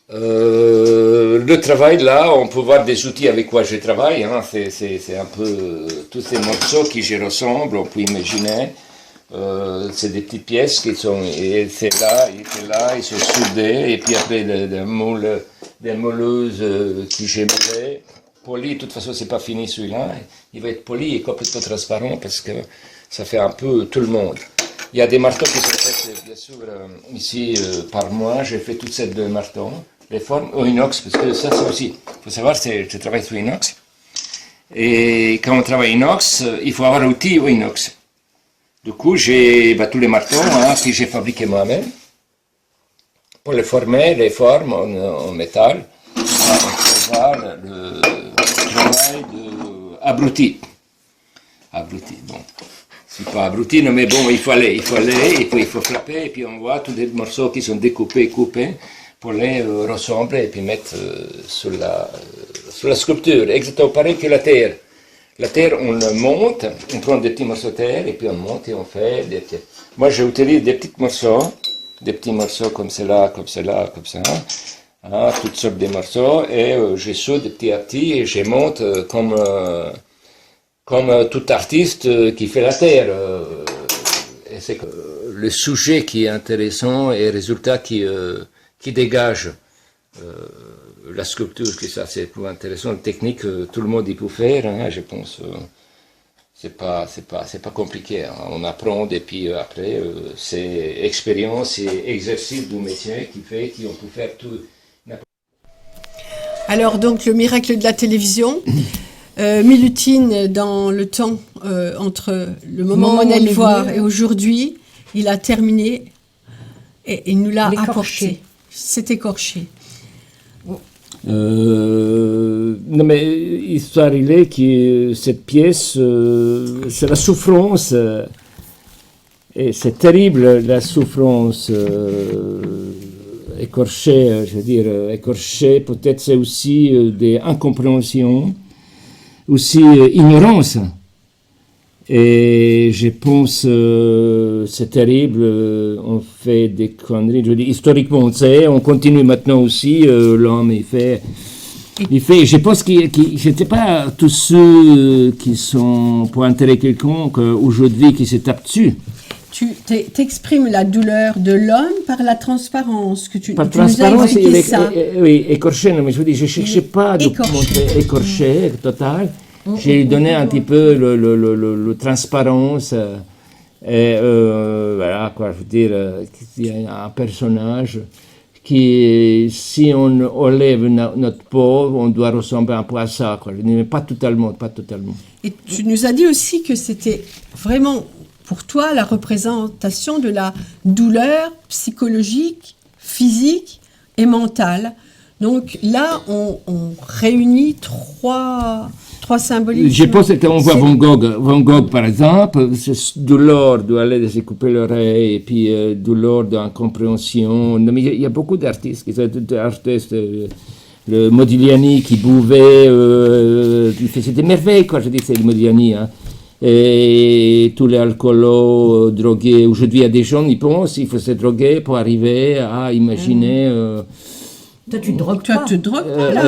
B: Le travail là, on peut voir des outils avec quoi je travaille, hein, c'est un peu tous ces morceaux qui je ressemble, on peut imaginer. C'est des petites pièces qui sont, et c'est là, ils sont soudés, et puis après des mouleuses qui j'ai moulées, polies. De toute façon, c'est pas fini celui-là, il va être poli et complètement transparent parce que ça fait un peu tout le monde. Il y a des marteaux qui sont faits, bien sûr, ici par moi, j'ai fait toutes ces deux marteaux, les formes au inox, parce que ça c'est aussi, il faut savoir, je travaille sur inox, et quand on travaille inox, il faut avoir un outil au inox. Du coup, j'ai tous les marteaux que j'ai fabriqués moi-même pour les former, les formes en métal. On peut voir le travail d'abruti. Abruti, bon. C'est pas abruti, mais bon, il faut aller, et puis il faut frapper, et puis on voit tous les morceaux qui sont découpés, coupés, pour les ressembler et puis mettre sur la sculpture. Exactement pareil que la terre. La terre, on le monte, on prend des petits morceaux de terre, et puis on monte et on fait des petits... Moi, j'utilise des petits morceaux comme cela, comme cela, comme ça, hein, toutes sortes de morceaux, et je soude petit à petit, et je monte comme tout artiste qui fait la terre. Et c'est le sujet qui est intéressant et le résultat qui dégage. La sculpture, que ça c'est plus intéressant, la technique, tout le monde y peut faire, hein, je pense, c'est pas compliqué, hein, on apprend, et puis après, c'est expérience et exercice du métier qui fait qu'on peut faire tout.
A: Alors donc le miracle de la télévision, Milutine dans le temps entre le moment où on allait le voir et aujourd'hui, il a terminé et il nous l'a apporté. C'est écorché.
B: Non mais l'histoire il est que cette pièce c'est la souffrance et c'est terrible la souffrance écorchée, je veux dire écorchée, peut-être c'est aussi des incompréhensions, aussi ignorance, et je pense c'est terrible, on fait des conneries, je dis historiquement on sait, on continue maintenant aussi, l'homme il fait, je pense que je ne sais pas tous ceux qui sont pour intérêt quelconque aujourd'hui qui se tapent dessus.
A: Tu t'exprimes la douleur de l'homme par la transparence que tu
B: par
A: nous as expliqué ça.
B: Oui, écorché, mais je veux dire, je ne cherchais pas de montrer écorché total. J'ai donné un petit peu le transparence. Voilà, quoi, je veux dire, il y a un personnage qui, si on enlève notre peau, on doit ressembler un peu à ça, quoi. Mais pas totalement.
A: Et tu nous as dit aussi que c'était vraiment pour toi la représentation de la douleur psychologique, physique et mentale. Donc là, on réunit trois symbolismes.
B: Je pense que quand on voit Van Gogh par exemple, c'est douleur d'aller se couper l'oreille, et puis douleur d'incompréhension. Mais il y a beaucoup d'artistes, le Modigliani qui buvait, c'était merveille, quoi, je dis, c'est le Modigliani, hein. Et tous les alcoolos drogués. Aujourd'hui, il y a des gens qui pensent qu'il faut se droguer pour arriver à imaginer.
C: Toi, tu te drogues
A: Toi,
C: pas.
A: tu te drogues pas, là.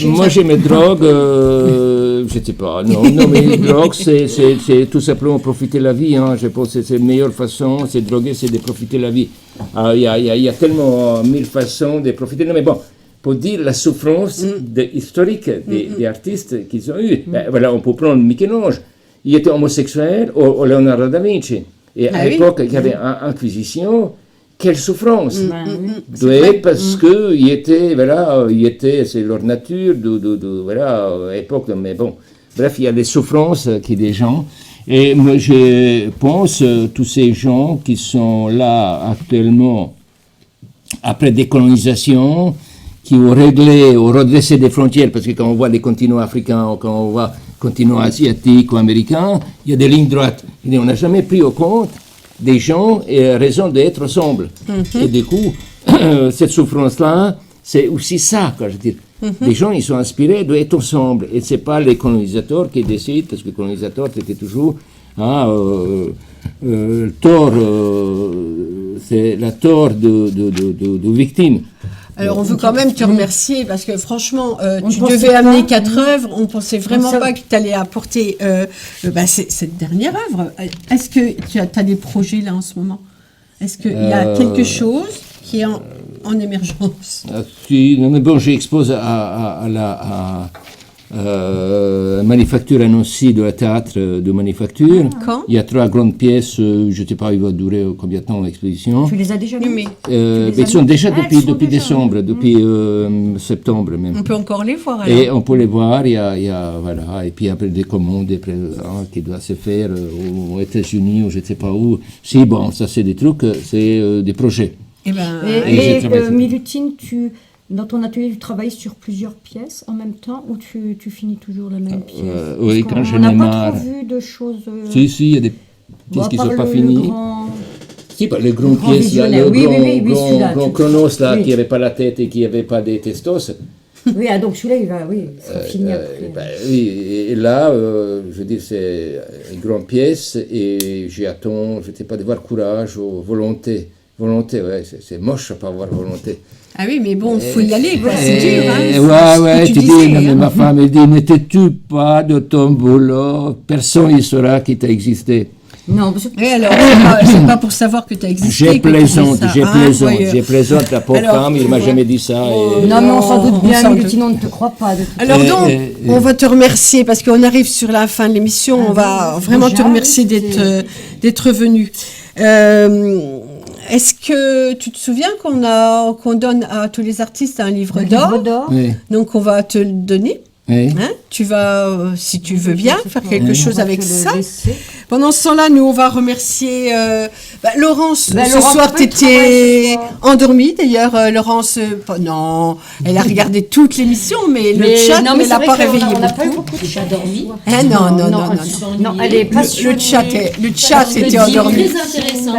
B: Moi, je me drogue, je ne sais pas. Non, mais les drogues, c'est tout simplement profiter la vie. Hein. Je pense que c'est la meilleure façon, c'est droguer, c'est de profiter la vie. Alors, il y a tellement mille façons de profiter. Non, mais bon, pour dire la souffrance historique des artistes qu'ils ont eue, ben, voilà, on peut prendre Michel-Ange. Il était homosexuel, ou Leonardo da Vinci. Et à l'époque, il y avait une inquisition. Quelle souffrance! Parce que il était, c'est leur nature, voilà, à l'époque, mais bon, bref, il y a des souffrances qui des gens, et moi je pense, tous ces gens qui sont là actuellement, après décolonisation, qui ont réglé, ou redressé des frontières, parce que quand on voit les continents africains, ou quand on voit les continents asiatiques ou américains, il y a des lignes droites, et on n'a jamais pris au compte des gens et raison d'être ensemble. Et du coup, cette souffrance-là, c'est aussi ça, quoi, je veux dire. Les gens, ils sont inspirés d'être ensemble. Et ce n'est pas les colonisateurs qui décident, parce que les colonisateurs, c'était toujours le tort, c'est la tort de victime.
A: Alors, on veut quand même te remercier parce que franchement, tu devais amener 4 œuvres. On ne pensait vraiment pas que tu allais apporter cette dernière œuvre. Est-ce que tu as des projets là en ce moment? Est-ce qu'il y a quelque chose qui est en émergence?
B: Non, mais bon, j'expose à la Manufacture à Nancy, de la théâtre de Manufacture.
A: Quand?
B: Il y a 3 grandes pièces, je ne sais pas, il va durer combien de temps l'exposition.
C: Tu les as déjà vues?
B: Ils sont déjà depuis décembre, depuis septembre même.
A: On peut encore les voir alors.
B: Et on peut les voir, il y a voilà, et puis après des commandes qui doivent se faire aux États-Unis ou je ne sais pas où. Si, bon, ça c'est des trucs, c'est des projets.
A: Et
C: Milutine, dans ton atelier, tu travailles sur plusieurs pièces en même temps ou tu finis toujours la même pièce?
B: Oui, quand je
C: n'ai
B: n'ai
C: pas
B: marre.
C: trop vu de choses.
B: Si, il y a des pièces qui ne sont pas finies. Si, les grandes
C: grand
B: pièces, là,
C: visionnaire.
B: le
C: Celui-là,
B: grand Chronos, là,
C: oui.
B: qui n'avait pas la tête et qui n'avait pas des testos.
C: Oui, donc celui-là, il sera fini après.
B: Oui, et là, je veux dire, c'est une grande pièce et j'attends, je ne sais pas, d'avoir courage ou volonté. Volonté, ouais, c'est moche à pas avoir volonté.
A: Ah oui, mais bon, il faut y aller, quoi, c'est dur. Hein,
B: ouais, tu dis, non, mais ma femme, elle dit, ne te tue pas de ton boulot, personne ne saura qui t'a existé.
C: Non, parce que...
A: Oui, alors, c'est pas pour savoir que tu as existé.
B: J'ai plaisante, la pauvre femme, il ne m'a jamais dit ça.
C: Non, mais on s'en doute bien, Milutine, on ne te croit pas.
A: Alors donc, on va te remercier, parce qu'on arrive sur la fin de l'émission, on va vraiment te remercier d'être venu. Est-ce que tu te souviens qu'on donne à tous les artistes un livre d'or?
B: Oui.
A: Donc on va te le donner.
B: Oui.
A: Hein, tu vas, si tu veux bien, faire quelque chose avec ça. Pendant ce temps-là, nous, on va remercier Laurence. Ce soir, tu étais endormie. D'ailleurs, Laurence, non, elle a regardé toute l'émission, mais le chat ne l'a pas réveillée beaucoup.
C: On n'a pas eu beaucoup de chat dormi.
A: Non,
C: elle est passionnée.
A: Le chat était endormi.
D: Très intéressant.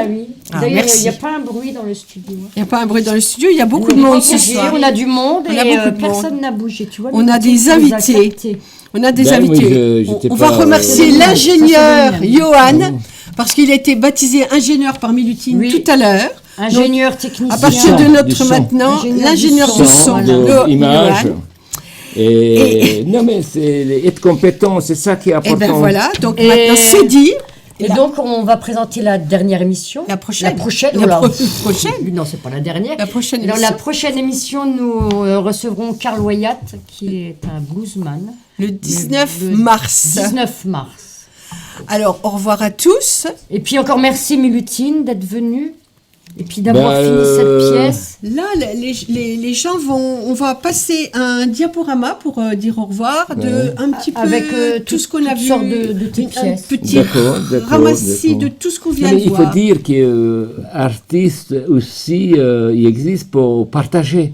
C: D'ailleurs, il n'y a pas un bruit dans le studio.
A: Il n'y a pas un bruit dans le studio, il y a beaucoup de monde ce soir.
C: On a du monde et personne n'a bougé. Tu vois,
A: on a des invités. On a des invités. On va remercier l'ingénieur Johan, parce qu'il a été baptisé ingénieur par Milutine tout à l'heure.
C: Ingénieur technicien.
A: À partir de notre maintenant, l'ingénieur du son,
B: image. Non, mais c'est être compétent, c'est ça qui est important.
A: Et bien voilà, donc maintenant c'est dit.
C: Et donc, on va présenter la dernière émission. La prochaine. Non, c'est pas la dernière.
A: La prochaine
C: émission. Dans la prochaine émission, nous recevrons Karl Wyatt, qui est un bluesman.
A: Le 19 mars.
C: 19 mars.
A: Alors, au revoir à tous.
C: Et puis encore merci Milutine d'être venue. Et puis d'avoir fini cette pièce.
A: Là, les gens on va passer un diaporama pour dire au revoir, un petit peu
C: avec
A: tout ce qu'on a vu,
C: de tes pièces.
A: Un petit ramassis de tout ce qu'on vient de
B: Il
A: voir.
B: faut dire qu'artiste aussi, il existe pour partager.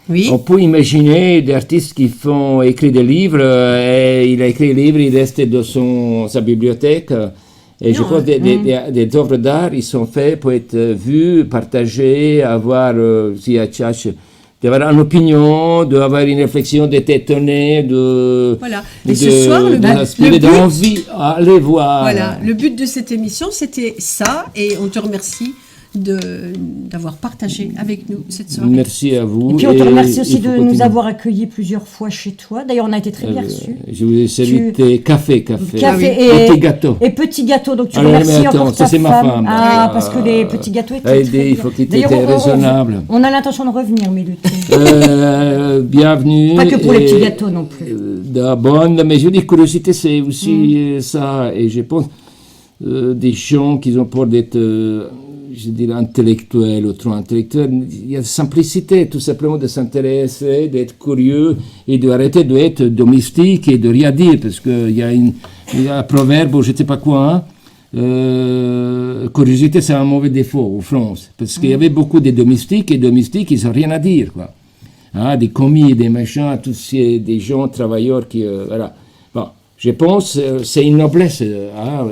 A: Oui.
B: On peut imaginer des artistes qui font écrire des livres, et il a écrit des livres, il reste dans sa bibliothèque. Et je pense que des œuvres d'art, ils sont faits pour être vus, partagés, avoir, d'avoir une opinion, d'avoir une réflexion, d'être étonné,
A: Voilà. Et ce soir, le but,
B: d'envie, allez voir.
A: Voilà. Le but de cette émission, c'était ça, et on te remercie d'avoir partagé avec nous cette soirée.
B: Merci à vous.
C: Et puis on te remercie aussi de nous avoir accueillis plusieurs fois chez toi. D'ailleurs, on a été très bien reçus.
B: Je vous ai servi café.
C: Et
B: petits gâteaux.
C: Et petits gâteaux. Donc tu
B: Alors,
C: remercies
B: mais attends,
C: encore
B: ça
C: ta
B: c'est ma femme.
C: Parce que les petits gâteaux étaient très
B: Il faut
C: bien.
B: qu'ils étaient raisonnables.
C: On a l'intention de revenir, Milutin.
B: Bienvenue.
C: Pas que pour les petits gâteaux non plus.
B: Bonne, mais je dis curiosité, c'est aussi ça. Et je pense des gens qui ont peur d'être, je dirais, intellectuels ou trop intellectuels. Il y a simplicité, tout simplement, de s'intéresser, d'être curieux et d'arrêter d'être domestique et de rien dire. Parce qu'il y a un proverbe, ou je ne sais pas quoi, curiosité, c'est un mauvais défaut en France. Parce qu'il y avait beaucoup de domestiques, et domestiques, ils n'ont rien à dire, quoi. Des commis, des machins, tous des gens travailleurs qui... voilà. Bon, je pense que c'est une noblesse,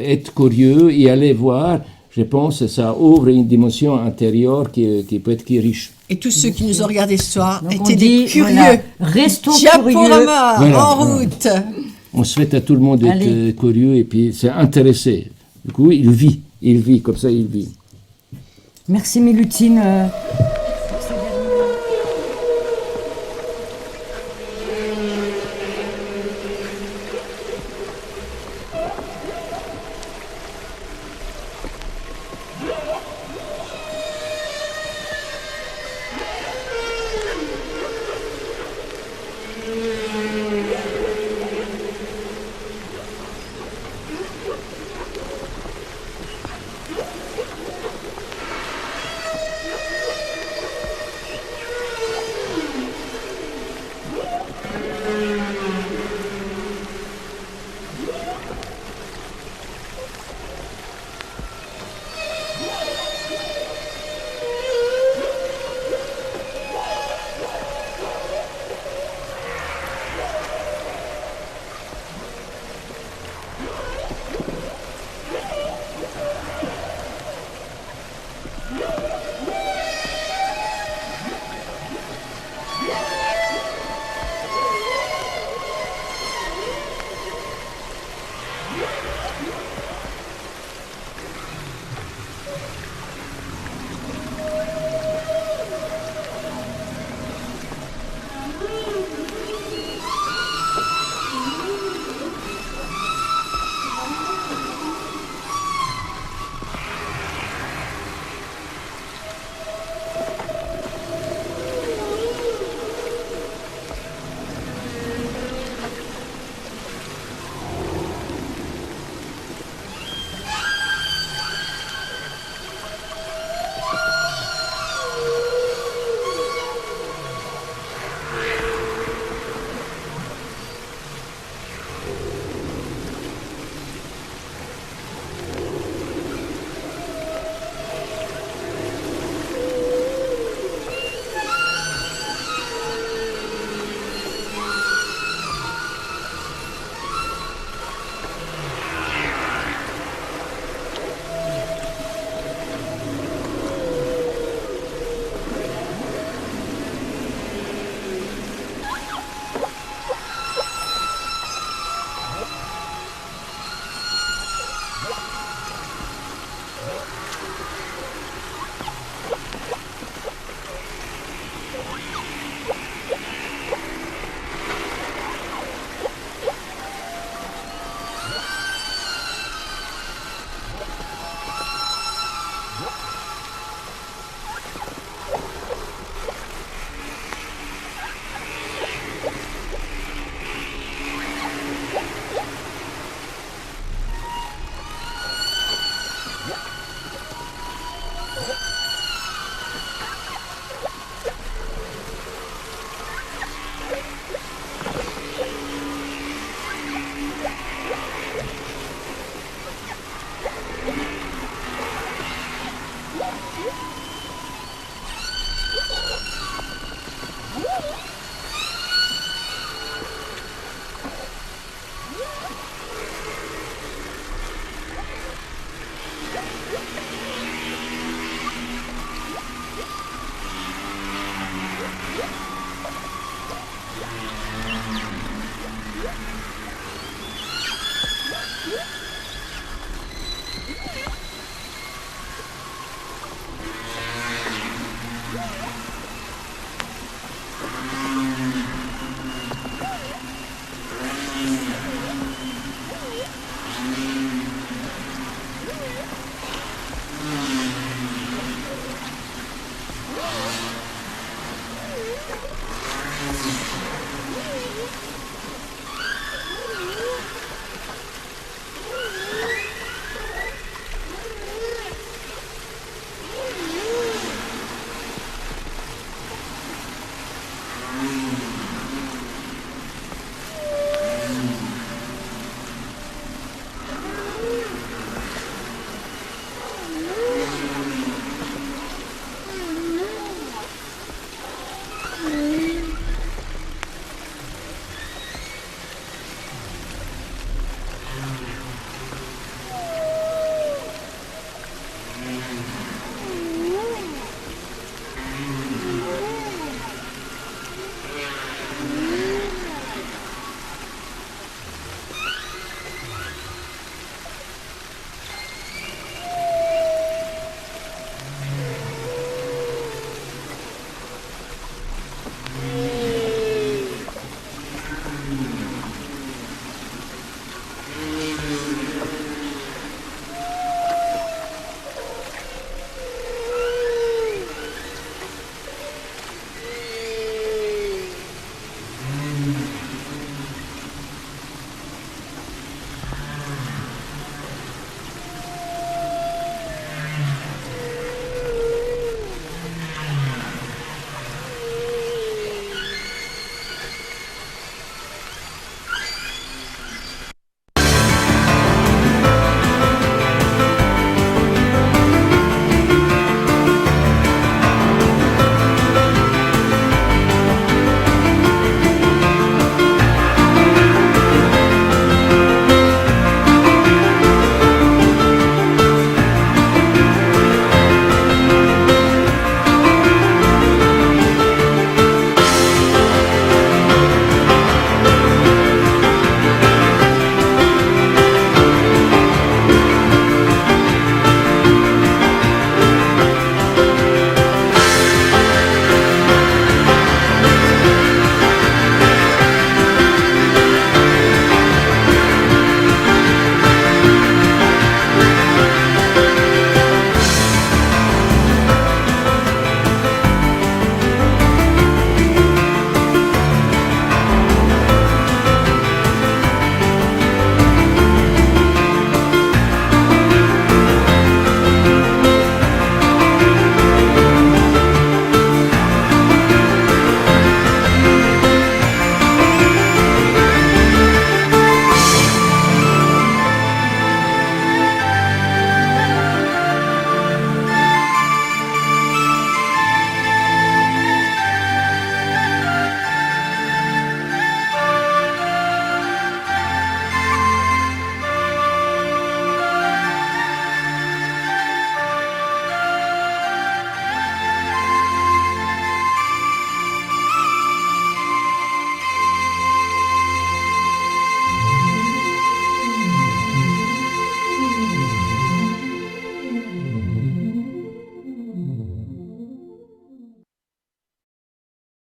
B: être curieux et aller voir. Je pense que ça ouvre une dimension intérieure qui peut être riche.
A: Et tous ceux qui nous ont regardés ce soir
C: Donc
A: étaient des curieux.
C: Voilà, restons curieux.
A: En route.
B: On souhaite à tout le monde d'être curieux et puis c'est intéressé. Du coup, il vit, comme ça il vit.
C: Merci Milutine.